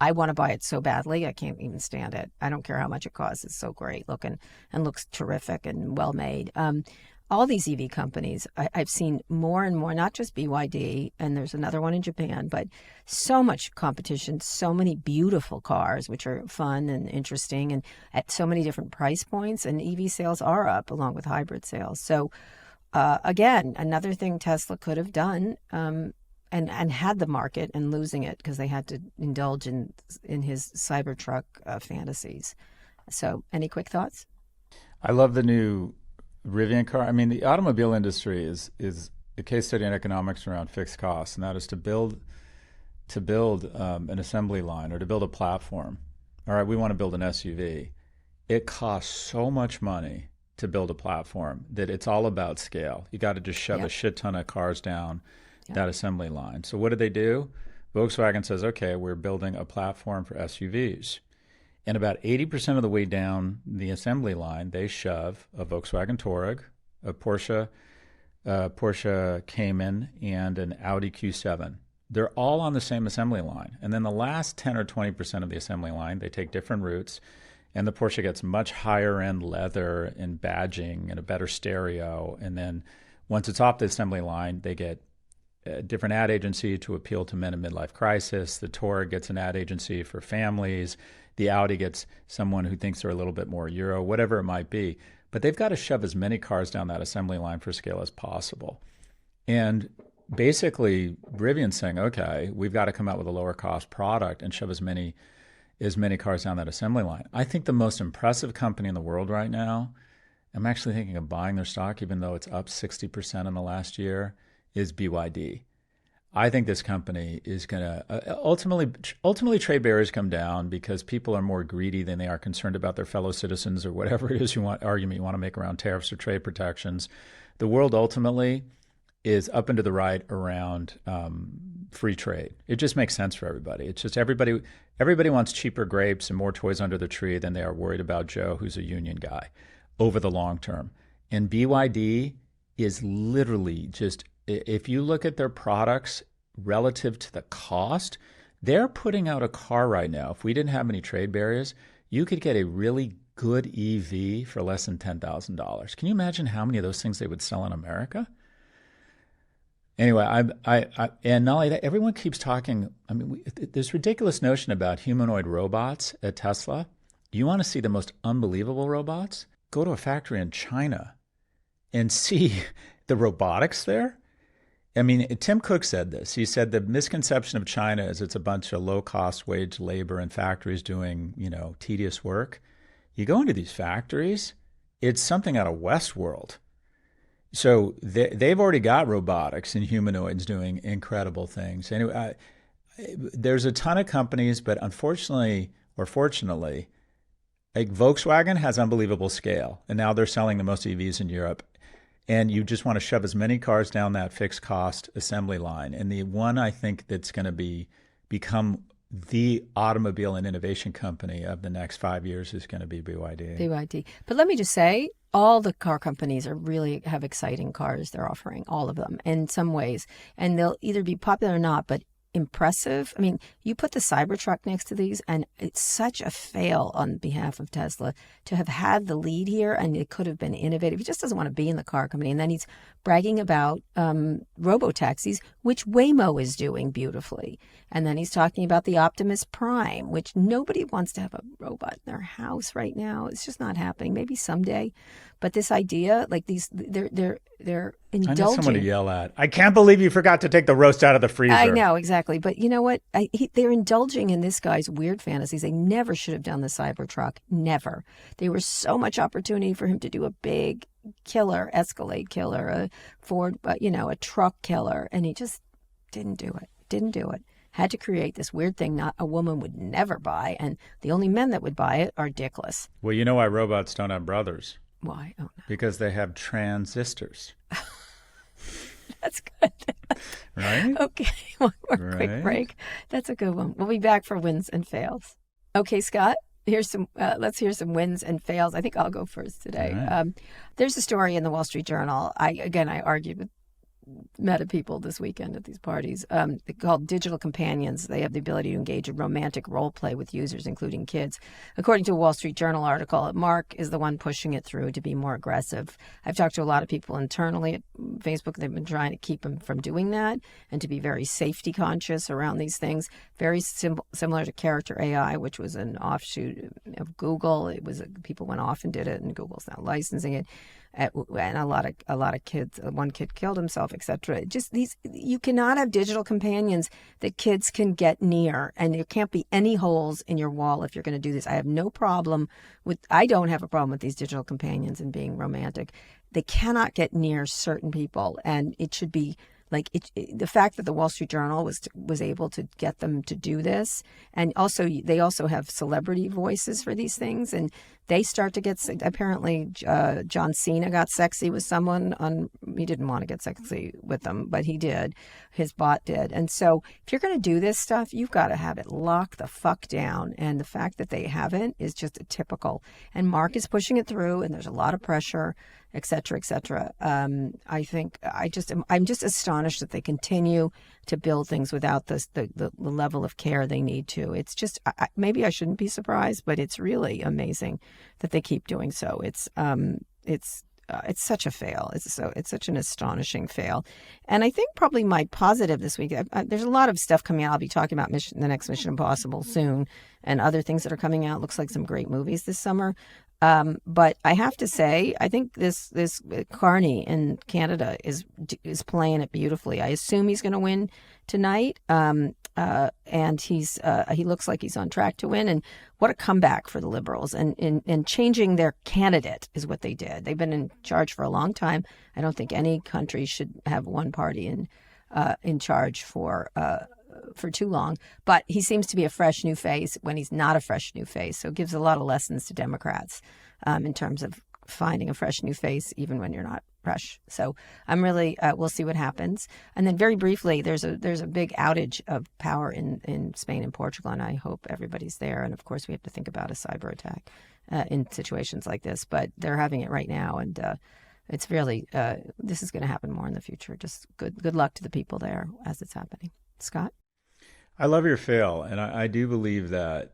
I want to buy it so badly. I can't even stand it. I don't care how much it costs. It's so great looking and looks terrific and well made. All these EV companies, I've seen more and more, not just BYD, and there's another one in Japan, but so much competition, so many beautiful cars, which are fun and interesting, and at so many different price points, and EV sales are up along with hybrid sales. So again, another thing Tesla could have done and had the market and losing it because they had to indulge in his Cybertruck fantasies. So any quick thoughts? I love the new Rivian car. I mean, the automobile industry is a case study in economics around fixed costs, and that is to build an assembly line or to build a platform. All right, we want to build an SUV. It costs so much money to build a platform that it's all about scale. You got to just shove a shit ton of cars down that assembly line. So what do? Volkswagen says, okay, we're building a platform for SUVs. And about 80% of the way down the assembly line, they shove a Volkswagen Touareg, a Porsche Cayman, and an Audi Q7. They're all on the same assembly line. And then the last 10 or 20% of the assembly line, they take different routes. And the Porsche gets much higher end leather and badging and a better stereo. And then once it's off the assembly line, they get a different ad agency to appeal to men in midlife crisis. The Touareg gets an ad agency for families. The Audi gets someone who thinks they're a little bit more Euro, whatever it might be. But they've got to shove as many cars down that assembly line for scale as possible. And basically, Rivian's saying, okay, we've got to come out with a lower cost product and shove as many cars down that assembly line. I think the most impressive company in the world right now, I'm actually thinking of buying their stock, even though it's up 60% in the last year, is BYD. I think this company is going to ultimately trade barriers come down because people are more greedy than they are concerned about their fellow citizens or whatever it is you want to make around tariffs or trade protections. The world ultimately is up and to the right around free trade. It just makes sense for everybody. It's just everybody wants cheaper grapes and more toys under the tree than they are worried about Joe, who's a union guy, over the long term. And BYD is literally just, if you look at their products relative to the cost, they're putting out a car right now. If we didn't have any trade barriers, you could get a really good EV for less than $10,000. Can you imagine how many of those things they would sell in America? Anyway, and not only that, everyone keeps talking. I mean, this ridiculous notion about humanoid robots at Tesla. You want to see the most unbelievable robots? Go to a factory in China and see the robotics there. I mean, Tim Cook said this. He said the misconception of China is it's a bunch of low-cost wage labor and factories doing, tedious work. You go into these factories, it's something out of Westworld. So they've already got robotics and humanoids doing incredible things. Anyway, there's a ton of companies, but unfortunately or fortunately, like Volkswagen has unbelievable scale, and now they're selling the most EVs in Europe. And you just want to shove as many cars down that fixed cost assembly line. And the one I think that's going to become the automobile and innovation company of the next 5 years is going to be BYD. BYD. But let me just say, all the car companies really have exciting cars they're offering, all of them, in some ways. And they'll either be popular or not, but impressive. I mean, you put the Cybertruck next to these, and it's such a fail on behalf of Tesla to have had the lead here, and it could have been innovative. He just doesn't want to be in the car company. And then he's bragging about robo-taxis, which Waymo is doing beautifully. And then he's talking about the Optimus Prime, which nobody wants to have a robot in their house right now. It's just not happening. Maybe someday. But this idea, like they're indulging. I need someone to yell at. I can't believe you forgot to take the roast out of the freezer. I know, exactly. But you know what? They're indulging in this guy's weird fantasies. They never should have done the Cybertruck. Never. There was so much opportunity for him to do a big killer, Escalade killer, a Ford, a truck killer. And he just didn't do it. Had to create this weird thing not a woman would never buy. And the only men that would buy it are dickless. Well, you know why robots don't have brothers? Why? Oh, no. Because they have transistors. That's good. Right? Okay, one more quick break. That's a good one. We'll be back for wins and fails. Okay, Scott, let's hear some wins and fails. I think I'll go first today. Right. There's a story in the Wall Street Journal. I argued with Meta people this weekend at these parties. They're called digital companions. They have the ability to engage in romantic role play with users, including kids. According to a Wall Street Journal article, Mark is the one pushing it through to be more aggressive. I've talked to a lot of people internally at Facebook. They've been trying to keep them from doing that and to be very safety conscious around these things. Very similar to Character AI, which was an offshoot of Google. It was people went off and did it, and Google's now licensing it. And a lot of kids, one kid killed himself, etc. Just you cannot have digital companions that kids can get near, and there can't be any holes in your wall if you're going to do this. I don't have a problem with these digital companions and being romantic. They cannot get near certain people, and it should be like the fact that the Wall Street Journal was able to get them to do this, and also they also have celebrity voices for these things, and they start to get, apparently John Cena got sexy with someone he didn't want to get sexy with them, but he did. His bot did. And so if you're going to do this stuff, you've got to have it locked the fuck down. And the fact that they haven't is just typical. And Mark is pushing it through, and there's a lot of pressure, et cetera, et cetera. I'm just astonished that they continue to build things without the level of care they need to. It's just, maybe I shouldn't be surprised, but it's really amazing that they keep doing so. It's such a fail. It's such an astonishing fail. And I think probably my positive this week, there's a lot of stuff coming out. I'll be talking about the next Mission Impossible soon, and other things that are coming out. Looks like some great movies this summer. But I have to say, I think this Carney in Canada is playing it beautifully. I assume he's going to win tonight, and he looks like he's on track to win. And what a comeback for the Liberals, and changing their candidate is what they did. They've been in charge for a long time. I don't think any country should have one party in in charge for too long. But he seems to be a fresh new face when he's not a fresh new face. So it gives a lot of lessons to Democrats in terms of finding a fresh new face even when you're not fresh. So I'm really we'll see what happens. And then very briefly, there's a big outage of power in Spain and Portugal, and I hope everybody's there. And of course, we have to think about a cyber attack in situations like this. But they're having it right now, and it's really this is going to happen more in the future. Just good luck to the people there as it's happening. Scott? I love your fail, and I do believe that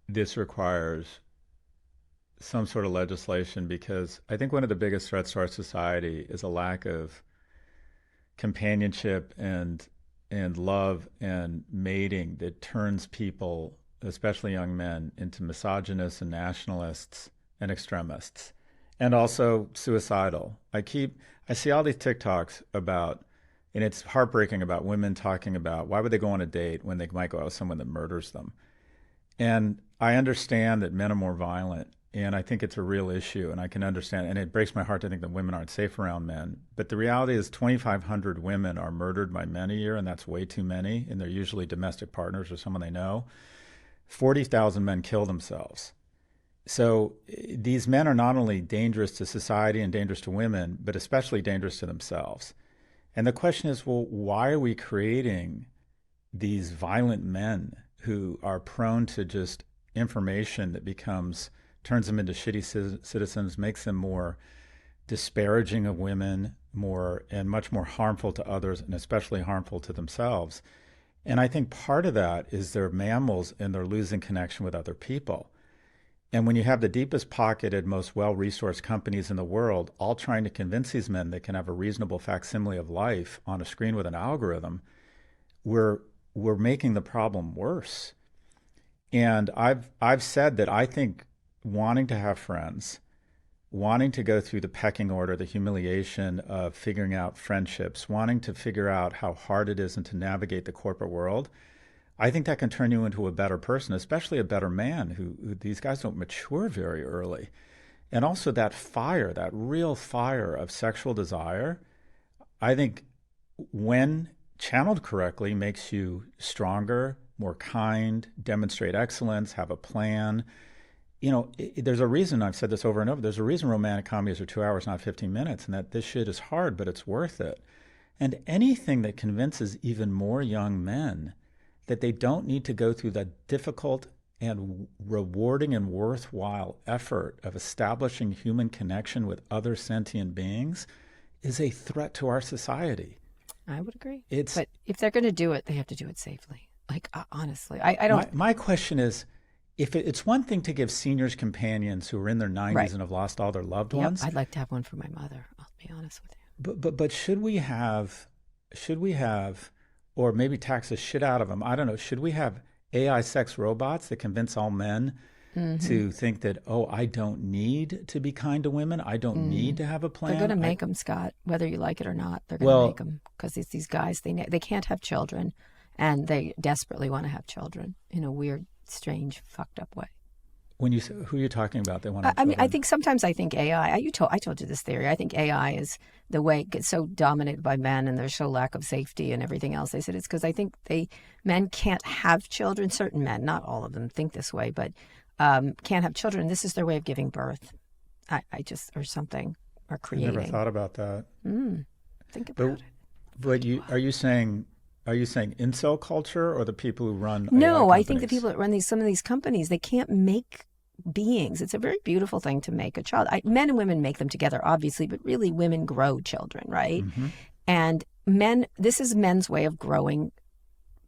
this requires some sort of legislation, because I think one of the biggest threats to our society is a lack of companionship and love and mating that turns people, especially young men, into misogynists and nationalists and extremists, and also suicidal. I see all these TikToks about, and it's heartbreaking, about women talking about why would they go on a date when they might go out with someone that murders them. And I understand that men are more violent, and I think it's a real issue, and I can understand, and it breaks my heart to think that women aren't safe around men. But the reality is 2,500 women are murdered by men a year, and that's way too many, and they're usually domestic partners or someone they know. 40,000 men kill themselves. So these men are not only dangerous to society and dangerous to women, but especially dangerous to themselves. And the question is, well, why are we creating these violent men who are prone to just information that turns them into shitty citizens, makes them more disparaging of women, and much more harmful to others, and especially harmful to themselves? And I think part of that is they're mammals and they're losing connection with other people. And when you have the deepest pocketed, most well-resourced companies in the world all trying to convince these men they can have a reasonable facsimile of life on a screen with an algorithm, we're making the problem worse. And I've said that I think wanting to have friends, wanting to go through the pecking order, the humiliation of figuring out friendships, wanting to figure out how hard it is and to navigate the corporate world, I think that can turn you into a better person, especially a better man. Who these guys don't mature very early. And also that fire, that real fire of sexual desire, I think when channeled correctly makes you stronger, more kind, demonstrate excellence, have a plan. You know, there's a reason, I've said this over and over, there's a reason romantic comedies are 2 hours, not 15 minutes, and that this shit is hard, but it's worth it. And anything that convinces even more young men that they don't need to go through the difficult and rewarding and worthwhile effort of establishing human connection with other sentient beings is a threat to our society. I would agree. But if they're going to do it, they have to do it safely. Like, honestly, I don't... My question is, if it's one thing to give seniors companions who are in their 90s right. and have lost all their loved ones. I'd like to have one for my mother, I'll be honest with you. But should we have, or maybe tax the shit out of them, I don't know, should we have AI sex robots that convince all men to think that, oh, I don't need to be kind to women, I don't need to have a plan? They're going to make them, Scott, whether you like it or not. They're going to make them, because it's these guys, they can't have children, and they desperately want to have children in a weird, strange, fucked up way. When you say, who are you talking about? They want to. I mean, I think sometimes I think AI. I told you this theory. I think AI is the way it gets so dominated by men, and there's so lack of safety and everything else. They said it's because I think men can't have children. Certain men, not all of them, think this way, but can't have children. This is their way of giving birth. Or something, or creating. I never thought about that. Think about it. But are you saying incel culture, or the people who run? No, I think the people that run some of these companies, they can't make beings. It's a very beautiful thing to make a child. Men and women make them together, obviously, but really women grow children, right? Mm-hmm. And this is men's way of growing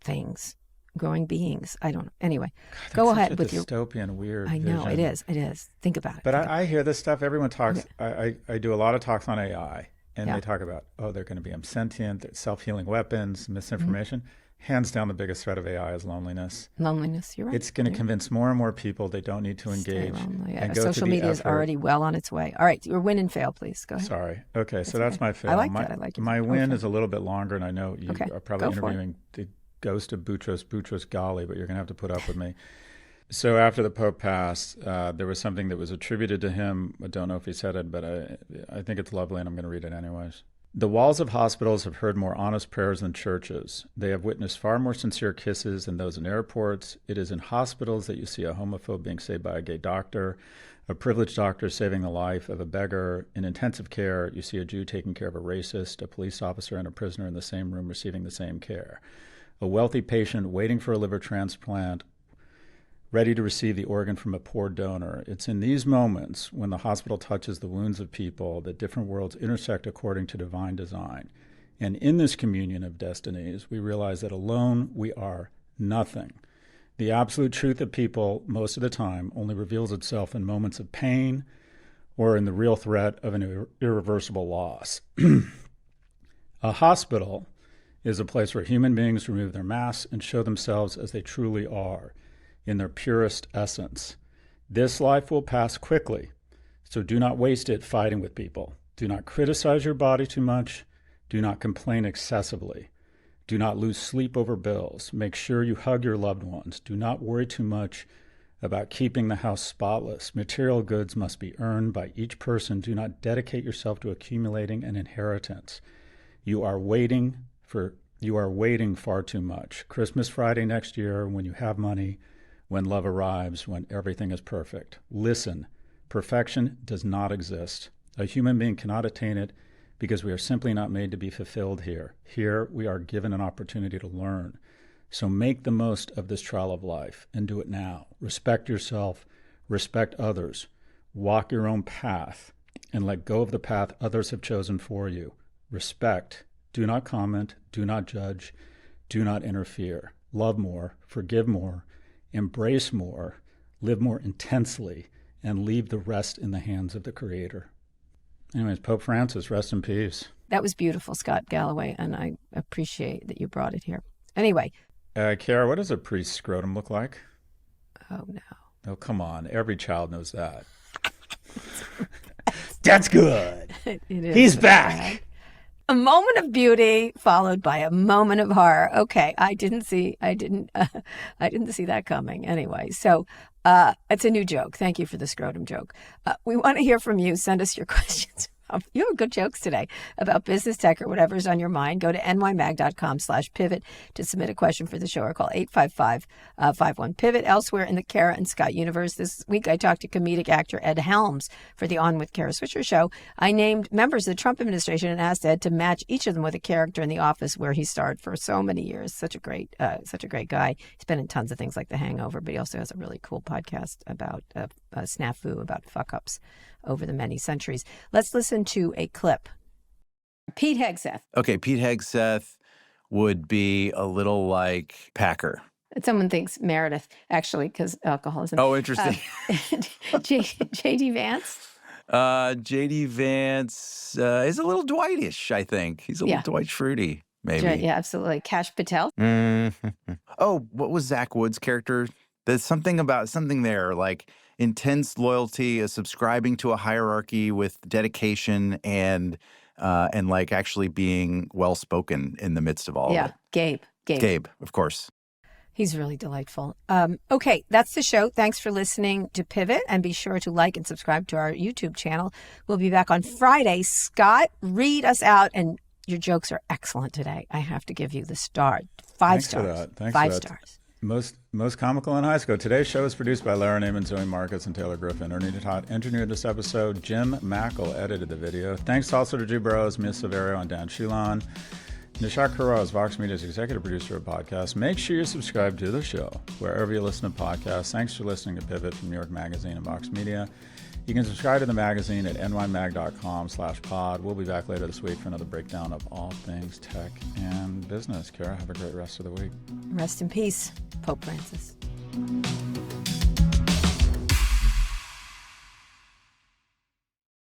things, growing beings. I don't know. Anyway, go ahead with your dystopian, weird. I know vision. it is. Think about it. But I hear this stuff. Everyone talks. Okay. I do a lot of talks on AI, and they talk about, they're going to be sentient, self-healing weapons, misinformation. Mm-hmm. Hands down, the biggest threat of AI is loneliness. Loneliness, you're right. It's going to convince more and more people they don't need to engage. And social media is already well on its way. All right, your win and fail, please. Go ahead. Sorry. Okay, so that's my fail. I like that. I like it. My win is a little bit longer, and I know you are probably interviewing the ghost of Boutros Ghali, but you're going to have to put up with me. So after the Pope passed, there was something that was attributed to him. I don't know if he said it, but I think it's lovely, and I'm going to read it anyways. The walls of hospitals have heard more honest prayers than churches. They have witnessed far more sincere kisses than those in airports. It is in hospitals that you see a homophobe being saved by a gay doctor, a privileged doctor saving the life of a beggar. In intensive care, you see a Jew taking care of a racist, a police officer and a prisoner in the same room receiving the same care. A wealthy patient waiting for a liver transplant, ready to receive the organ from a poor donor. It's in these moments, when the hospital touches the wounds of people, that different worlds intersect according to divine design. And in this communion of destinies, we realize that alone we are nothing. The absolute truth of people, most of the time, only reveals itself in moments of pain or in the real threat of an irreversible loss. A hospital is a place where human beings remove their masks and show themselves as they truly are, in their purest essence. This life will pass quickly, so do not waste it fighting with people. Do not criticize your body too much. Do not complain excessively. Do not lose sleep over bills. Make sure you hug your loved ones. Do not worry too much about keeping the house spotless. Material goods must be earned by each person. Do not dedicate yourself to accumulating an inheritance. You are waiting far too much. Christmas Friday next year, when you have money, when love arrives, when everything is perfect. Listen, perfection does not exist. A human being cannot attain it because we are simply not made to be fulfilled here. Here, we are given an opportunity to learn. So make the most of this trial of life and do it now. Respect yourself, respect others, walk your own path, and let go of the path others have chosen for you. Respect. Do not comment, do not judge, do not interfere. Love more, forgive more, embrace more, live more intensely, and leave the rest in the hands of the Creator. Anyways, Pope Francis, rest in peace. That was beautiful, Scott Galloway, and I appreciate that you brought it here. Anyway. Kara, what does a priest's scrotum look like? Oh, no. Oh, come on. Every child knows that. That's good. It is. He's back. Bad. A moment of beauty followed by a moment of horror. Okay, I didn't see that coming. Anyway, so it's a new joke. Thank you for the scrotum joke. We want to hear from you. Send us your questions. You have good jokes today about business, tech, or whatever's on your mind. Go to nymag.com/pivot to submit a question for the show or call 855-51-PIVOT. Elsewhere in the Kara and Scott universe, this week I talked to comedic actor Ed Helms for the On with Kara Swisher show. I named members of the Trump administration and asked Ed to match each of them with a character in The Office where he starred for so many years. Such a great guy. He's been in tons of things like The Hangover, but he also has a really cool podcast about snafu, about fuck-ups over the many centuries. Let's listen to a clip. Pete Hegseth. Okay, Pete Hegseth would be a little like Packer. Someone thinks Meredith, actually, because alcoholism. Oh, interesting. J.D. Vance? J.D. Vance is a little Dwightish, I think. He's a little Dwight Schrute, maybe. Yeah, absolutely. Kash Patel? Mm-hmm. Oh, what was Zach Wood's character? There's something there, like intense loyalty, subscribing to a hierarchy with dedication and like actually being well-spoken in the midst of all of it. Gabe, of course. He's really delightful. Okay, that's the show. Thanks for listening to Pivot, and be sure to like and subscribe to our YouTube channel. We'll be back on Friday. Scott, read us out, and your jokes are excellent today. I have to give you the star. 5 stars. Thanks Five for that. stars. Most comical in high school. Today's show is produced by Lara Naaman, Zoe Marcus, and Taylor Griffin. Ernie Todd engineered this episode. Jim Mackle edited the video. Thanks also to Drew Burrows, Mia Silverio, and Dan Shulon. Nishak Kuros, Vox Media's executive producer of podcasts. Make sure you subscribe to the show wherever you listen to podcasts. Thanks for listening to Pivot from New York Magazine and Vox Media. You can subscribe to the magazine at nymag.com/pod. We'll be back later this week for another breakdown of all things tech and business. Kara, have a great rest of the week. Rest in peace, Pope Francis.